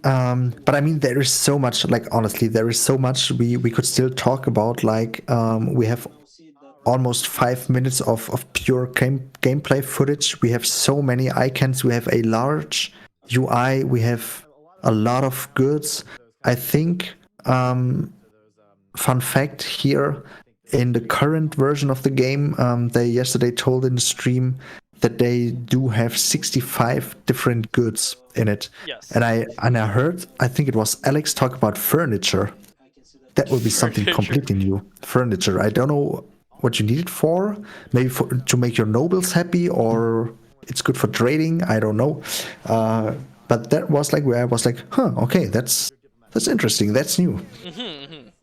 B: But I mean, there is so much. Like honestly, there is so much we could still talk about. Like we have almost 5 minutes of pure gameplay footage. We have so many icons. We have a large UI. We have a lot of goods. I think. Fun fact here, in the current version of the game, they yesterday told in the stream that they do have 65 different goods in it.
A: Yes.
B: And I heard, I think it was Alex talk about furniture. That would be something completely new. Furniture. I don't know what you need it for. Maybe to make your nobles happy, or it's good for trading. I don't know. But that was like where I was like, huh, okay, that's interesting. That's new.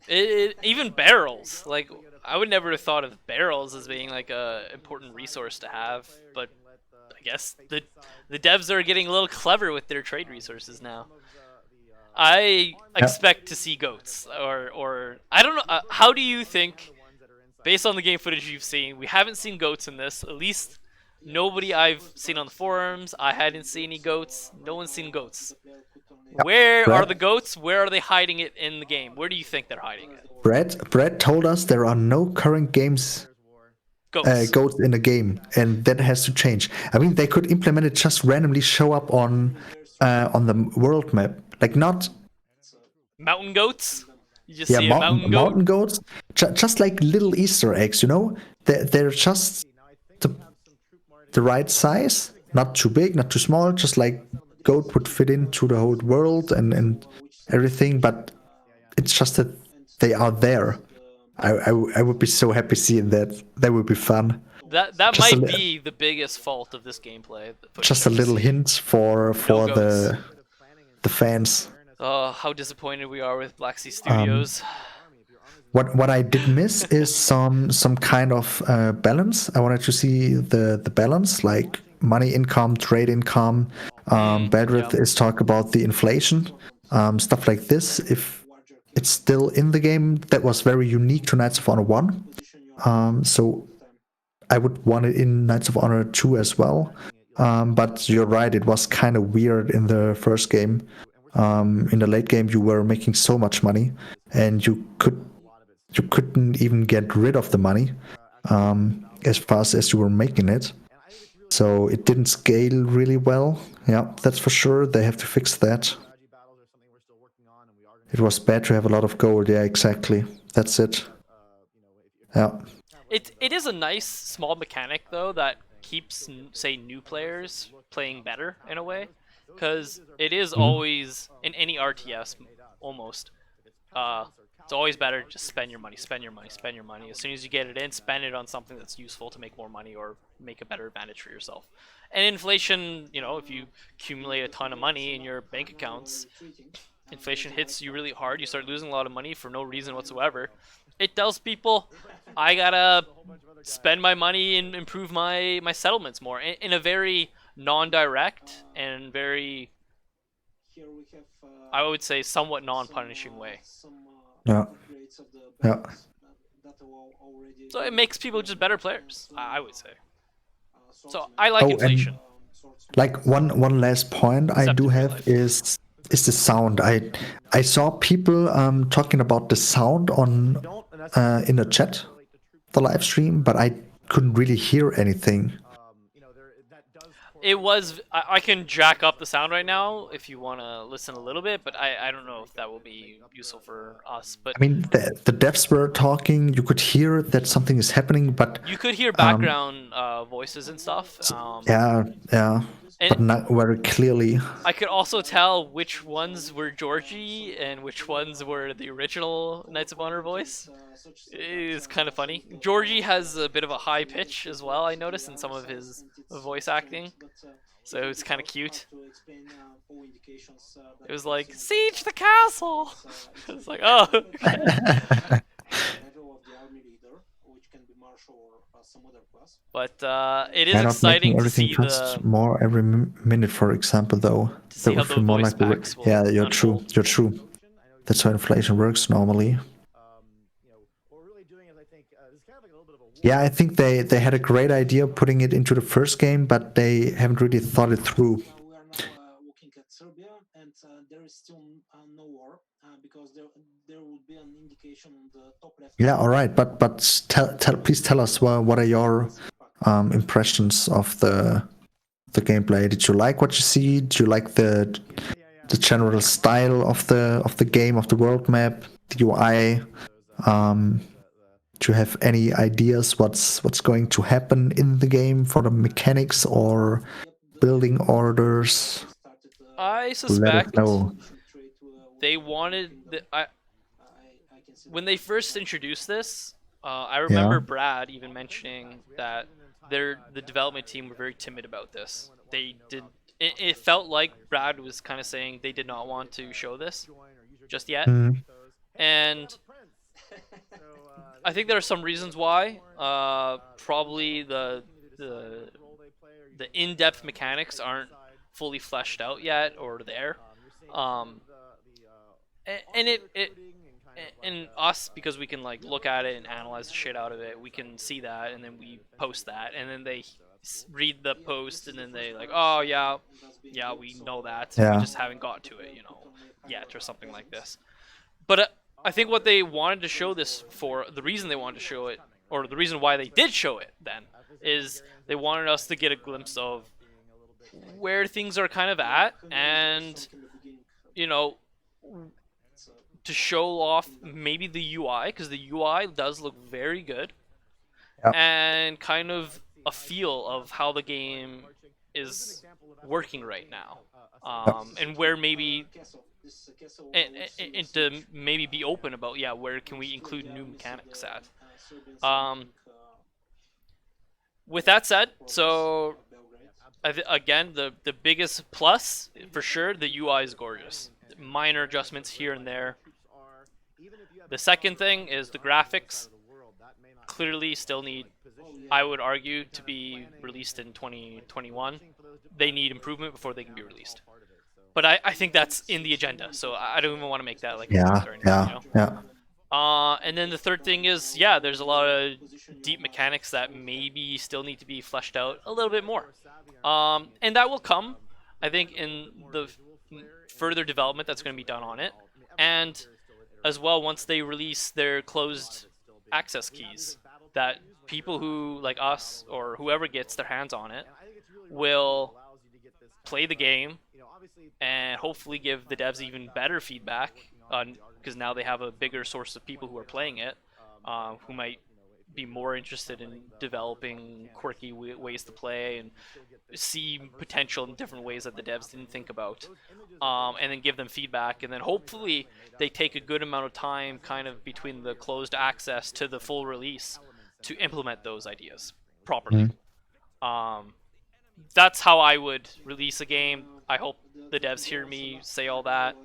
A: Even barrels. Like, I would never have thought of barrels as being like a important resource to have, but I guess the devs are getting a little clever with their trade resources now. I expect to see goats, or I don't know. How do you think, based on the game footage you've seen, we haven't seen goats in this. At least nobody I've seen on the forums. I hadn't seen any goats. No one's seen goats. Where are the goats? Where are they hiding it in the game? Where do you think they're hiding it?
B: Brett told us there are no current goats in the game, and that has to change. I mean, they could implement it, just randomly show up on the world map, like not
A: mountain goats. You just see a
B: mountain goats, just like little Easter eggs. You know, they're just the right size, not too big, not too small, just like goat would fit into the whole world and everything, but it's just that they are there. I would be so happy seeing that. That would be fun.
A: That might be the biggest fault of this gameplay.
B: Just a little hint for the fans.
A: Oh, how disappointed we are with Black Sea Studios.
B: What I did miss is some kind of balance. I wanted to see the balance, like money income, trade income. Bedrith is talk about the inflation, stuff like this. If it's still in the game, that was very unique to Knights of Honor 1. So I would want it in Knights of Honor 2 as well. But you're right, it was kind of weird in the first game. In the late game, you were making so much money, and you could you couldn't even get rid of the money as fast as you were making it. So it didn't scale really well. Yeah, that's for sure. They have to fix that. It was bad to have a lot of gold. Yeah, exactly. That's it. Yeah.
A: It is a nice small mechanic though that keeps say new players playing better in a way, because it is always in any RTS almost. It's always better to just spend your money, spend your money, spend your money. As soon as you get it in, spend it on something that's useful to make more money or make a better advantage for yourself. And inflation, you know, if you accumulate a ton of money in your bank accounts, inflation hits you really hard. You start losing a lot of money for no reason whatsoever. It tells people, I gotta spend my money and improve my settlements more in a very non-direct and very,
D: Here we have,
A: I would say, somewhat non-punishing way.
B: Yeah.
D: upgrades of the
B: Yeah.
D: banks that are already
A: So it makes people just better players, I would say. So
D: swordsmen,
A: I like
B: Oh, and
A: inflation.
D: swordsmen.
B: like one last point I
A: Except
B: do
A: in real
B: have
A: life.
B: is the sound. I saw people talking about the sound on in the chat, the live stream, but I couldn't really hear anything.
A: It was. I can jack up the sound right now if you want to listen a little bit, but I don't know if that will be useful for us. But
B: I mean, the devs were talking. You could hear that something is happening, but
A: you could hear background voices and stuff.
B: yeah, but
A: And
B: not very clearly.
A: I could also tell which ones were Georgie and which ones were the original Knights of Honor voice. It is kind of funny. Georgie has a bit of a high pitch as well, I noticed, in some of his voice acting. So it's kind of cute. It was like, siege the castle! It's like, oh.
D: Level of the army leader, which can be marshal or some other class.
A: But it is
B: Yeah, not making
A: exciting to
B: everything
A: see
B: cost
A: the
B: more every minute, for example, though.
A: to see
B: That
A: how
B: would
A: the
B: feel more
A: voice
B: like a
A: packs will
B: yeah, you're true.
A: unfold.
B: You're true. That's how inflation works normally.
C: What we're really doing is, I think, this is kind of like a little bit of a
B: Yeah, I think they had a great idea putting it into the first game, but they haven't really thought it through.
D: We are now looking at Serbia, and there is still no war because there would be an indication on the top left.
B: Yeah, all right, but please tell us what are your impressions of the gameplay? Did you like what you see? Do you like the general style of the game, of the world map, the UI? Do you have any ideas what's going to happen in the game for the mechanics or building orders?
A: I
B: Let us
A: suspect
B: know.
A: they wanted when they first introduced this. I remember Brad even mentioning that the development team were very timid about this. They did. It felt like Brad was kind of saying they did not want to show this just yet, and I think there are some reasons why. Probably the in-depth mechanics aren't fully fleshed out yet or there. And and us, because we can like look at it and analyze the shit out of it, we can see that, and then we post that, and then they read the post, and then they like, oh yeah, we know that, we just haven't got to it, yet, or something like this. But I think what they wanted to show this for, the reason they wanted to show it, or the reason why they did show it then, is they wanted us to get a glimpse of where things are kind of at, and to show off maybe the UI, because the UI does look very good, and kind of a feel of how the game is working right now, and where maybe and to maybe be open about where can we include new mechanics at. With that said, so again, the biggest plus for sure, the UI is gorgeous. Minor adjustments here and there. The second thing is the graphics clearly still need, I would argue, to be released in 2021. They need improvement before they can be released. But I think that's in the agenda, so I don't even want to make that like a or anything, and then the third thing is, there's a lot of deep mechanics that maybe still need to be fleshed out a little bit more. And that will come, I think, in the further development that's going to be done on it. And as well once they release their closed access keys, that people who like us or whoever gets their hands on it will play the game and hopefully give the devs even better feedback because now they have a bigger source of people who are playing it, who might be more interested in developing quirky ways to play and see potential in different ways that the devs didn't think about, and then give them feedback, and then hopefully they take a good amount of time kind of between the closed access to the full release to implement those ideas properly. That's how I would release a game. I hope the devs hear me say all that.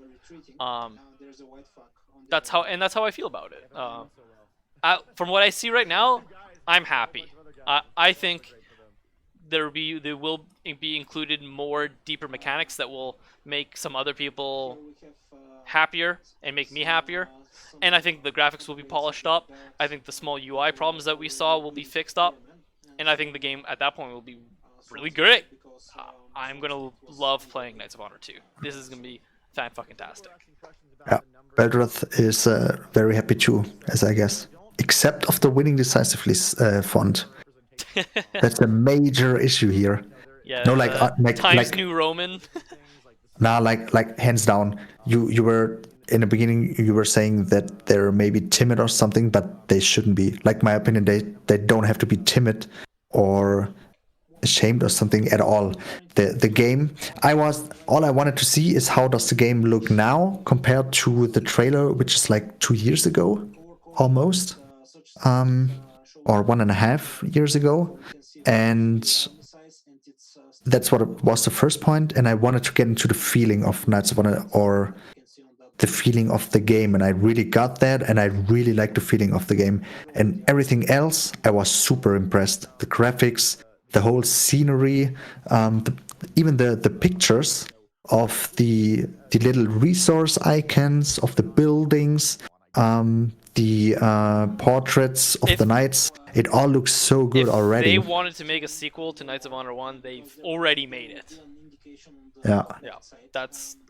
A: That's how I feel about it. From what I see right now, I'm happy. I think there will be included more deeper mechanics that will make some other people happier and make me happier. And I think the graphics will be polished up. I think the small UI problems that we saw will be fixed up. And I think the game at that point will be really great. I'm gonna love playing Knights of Honor 2. This is gonna be fan-fucking-tastic.
B: Yeah, Beldrath is very happy too, as I guess. Except of the winning decisively font. That's a major issue here.
A: Yeah,
B: no, like
A: Times New Roman.
B: Nah, like hands down. You were in the beginning. You were saying that they're maybe timid or something, but they shouldn't be. Like my opinion, they don't have to be timid or ashamed or something at all. The game, all I wanted to see is how does the game look now compared to the trailer, which is like 2 years ago, almost, or 1.5 years ago, and that's what was the first point. And I wanted to get into the feeling of Knights of Honor, or the feeling of the game, and I really got that, and I really liked the feeling of the game. And everything else, I was super impressed. The graphics, the whole scenery, even the pictures of the little resource icons of the buildings, the portraits of the knights, it all looks so good already.
A: If they wanted to make a sequel to Knights of Honor 1, they've already made it.
B: Yeah.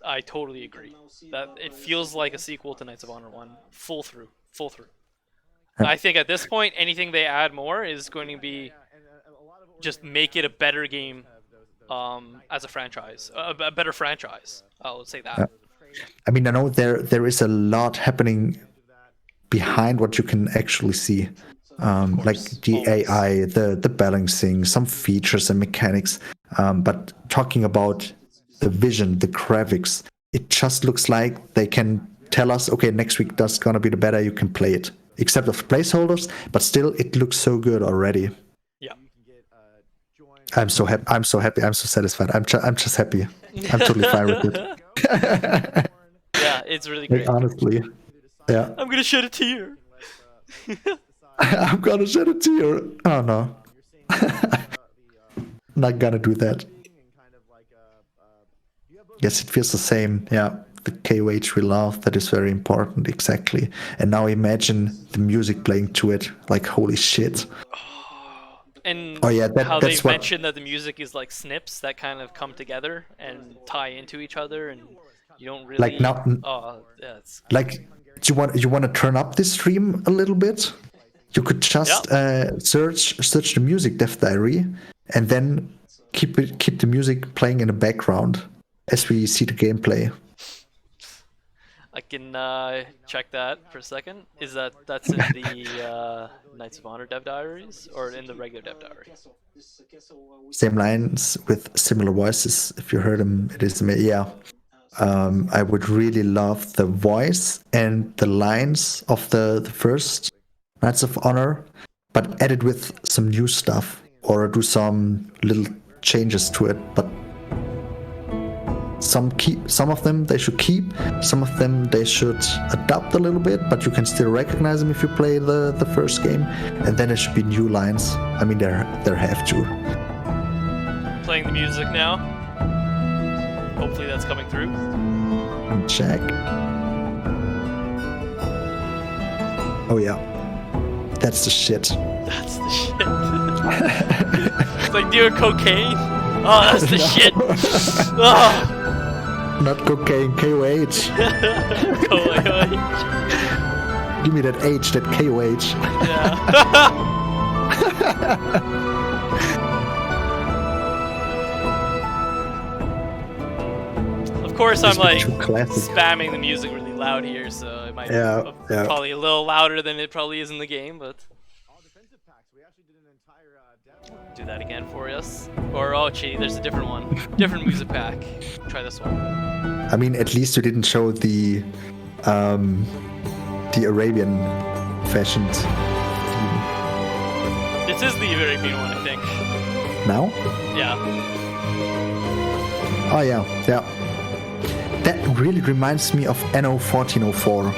A: I totally agree. That it feels like a sequel to Knights of Honor 1, full through.
B: Yeah.
A: I think at this point, anything they add more is going to be just make it a better game, as a franchise, a better franchise. I'll say that.
B: Yeah. I mean, I know there is a lot happening behind what you can actually see, like the AI, the balancing, some features and mechanics. But talking about the vision, the graphics, it just looks like they can tell us, okay, next week that's gonna be the beta, you can play it. Except of placeholders, but still, it looks so good already.
A: Yeah.
B: I'm so happy. I'm so satisfied. I'm just happy. I'm totally fine with it.
A: Yeah, it's really great.
B: Like, honestly, yeah.
A: I'm gonna shed a tear.
B: I'm gonna shed a tear. Oh no. Not gonna do that. Yes, it feels the same. Yeah, the KOH we love, that is very important, exactly. And now imagine the music playing to it, like holy shit.
A: And
B: oh yeah,
A: how
B: that's
A: they've mentioned that the music is like snips that kind of come together and tie into each other, and you don't really
B: like now.
A: Yeah, it's...
B: Like, do you want to turn up the stream a little bit? You could just search the music dev diary, and then keep the music playing in the background as we see the gameplay.
A: I can check that for a second. Is that's in the Knights of Honor dev diaries or in the regular dev diary?
B: Same lines with similar voices. If you heard them, it is me. Yeah. I would really love the voice and the lines of the first Knights of Honor, but add it with some new stuff or do some little changes to it. But some of them they should keep, some of them they should adapt a little bit, but you can still recognize them if you play the first game. And then there should be new lines. I mean, there have to.
A: Playing the music now. Hopefully that's coming through.
B: Check. Oh yeah, that's the shit.
A: That's the shit. It's like doing cocaine. Oh, that's the shit. Oh.
B: Not cocaine, KOH. Give me that H, that KOH.
A: Yeah. Of course, I'm like spamming the music really loud here, so it might be probably a little louder than it probably is in the game, but do that again for us. Or oh, gee, there's a different one, different music pack. Try this one.
B: I mean, at least you didn't show the Arabian fashioned.
A: This is the Arabian one, I think.
B: Now?
A: Yeah.
B: Oh yeah, yeah. That really reminds me of Anno 1404.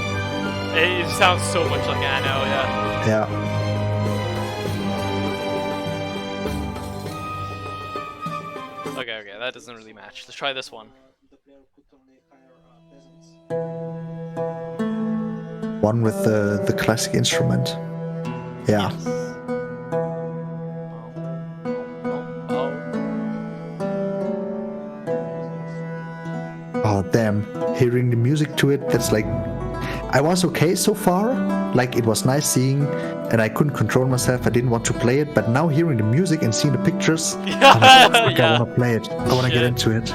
A: It sounds so much like Anno, yeah.
B: Yeah.
A: Okay, that doesn't really match. Let's try this one.
B: One with the classic instrument. Yeah.
A: Yes.
B: Oh damn, hearing the music to it, that's like, I was okay so far, like it was nice seeing, and I couldn't control myself, I didn't want to play it, but now hearing the music and seeing the pictures, I want to play it, I want to get into it.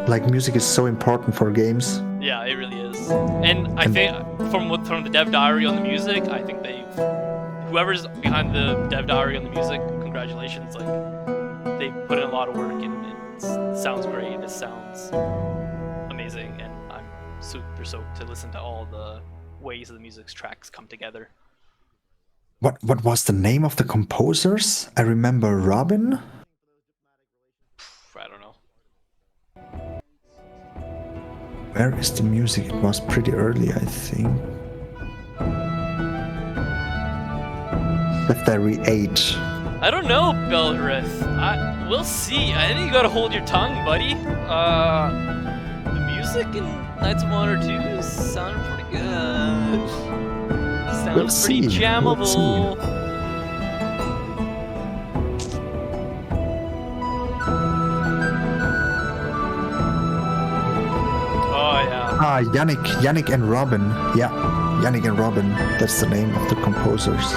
B: Like music is so important for games.
A: Yeah, it really is. And I think from the dev diary on the music, I think whoever's behind the dev diary on the music, congratulations, like they put in a lot of work and it sounds great, it sounds amazing, and I'm super stoked to listen to all the ways the music's tracks come together.
B: What was the name of the composers? I remember Robin.
A: I don't know.
B: Where is the music? It was pretty early, I think. Legendary 8.
A: I don't know, Belrith. We'll see. I think you gotta hold your tongue, buddy. The music in Knights of Honor 2 sounded pretty good. Sounds pretty jammable. Oh yeah.
B: Yannick and Robin. Yeah, Yannick and Robin. That's the name of the composers.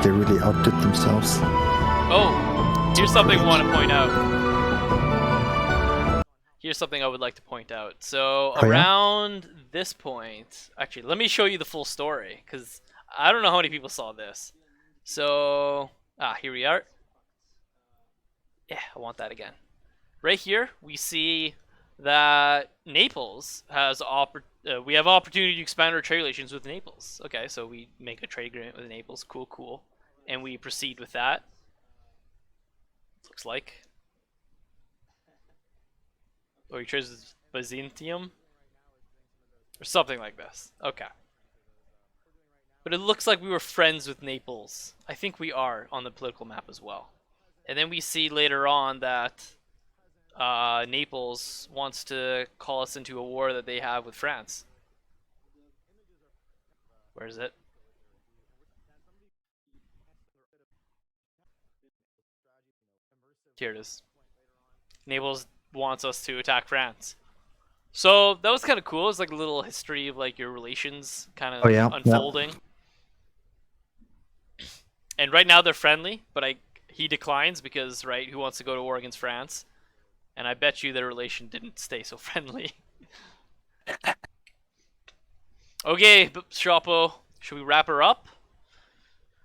B: They really outdid themselves.
A: Oh, here's something I want to point out. Here's something I would like to point out. So around this point, actually, let me show you the full story, because I don't know how many people saw this. So, here we are. Yeah, I want that again. Right here, we see that Naples has we have opportunity to expand our trade relations with Naples. Okay, so we make a trade agreement with Naples. Cool. And we proceed with that. Looks like. Or he trades with Byzantium? Or something like this. Okay. But it looks like we were friends with Naples. I think we are on the political map as well. And then we see later on that Naples wants to call us into a war that they have with France. Where is it? Here it is. Naples wants us to attack France. So that was kind of cool. It's like a little history of like your relations kind of unfolding. Yeah. And right now they're friendly, but he declines because, right, who wants to go to war against France? And I bet you their relation didn't stay so friendly. Okay, Sh0ppo, should we wrap her up?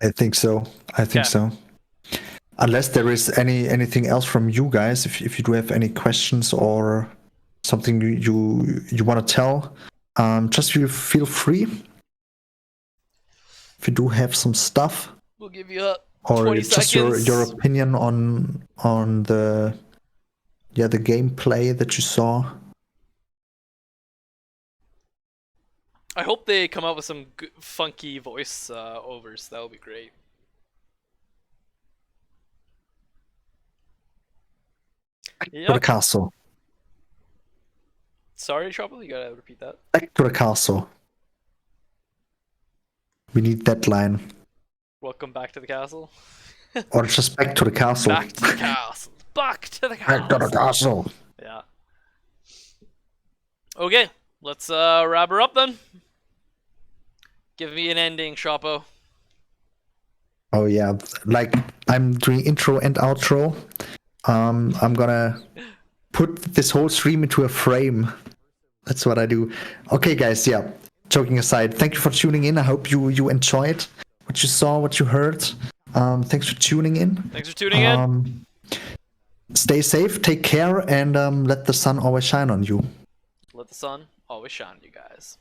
B: I think so. So. Unless there is anything else from you guys, if you do have any questions or something you want to tell, just feel free. If you do have some stuff,
A: we'll give you up.
B: Or just your opinion on the gameplay that you saw.
A: I hope they come up with some funky voice overs. That would be great.
B: Back to the castle.
A: Sorry, Sh0ppo, you gotta repeat that.
B: Back to the castle. We need that line.
A: Welcome back to the castle.
B: Or just back to the castle.
A: Back to the castle. Back to the castle.
B: Back to the castle.
A: Yeah. Okay, let's wrap her up then. Give me an ending, Sh0ppo.
B: Oh yeah, like I'm doing intro and outro. I'm gonna put this whole stream into a frame. That's what I do. Okay, guys. Yeah. Joking aside, thank you for tuning in. I hope you enjoyed what you saw, what you heard. Thanks for tuning in.
A: Thanks for tuning in.
B: Stay safe, take care, and let the sun always shine on you.
A: Let the sun always shine on you guys.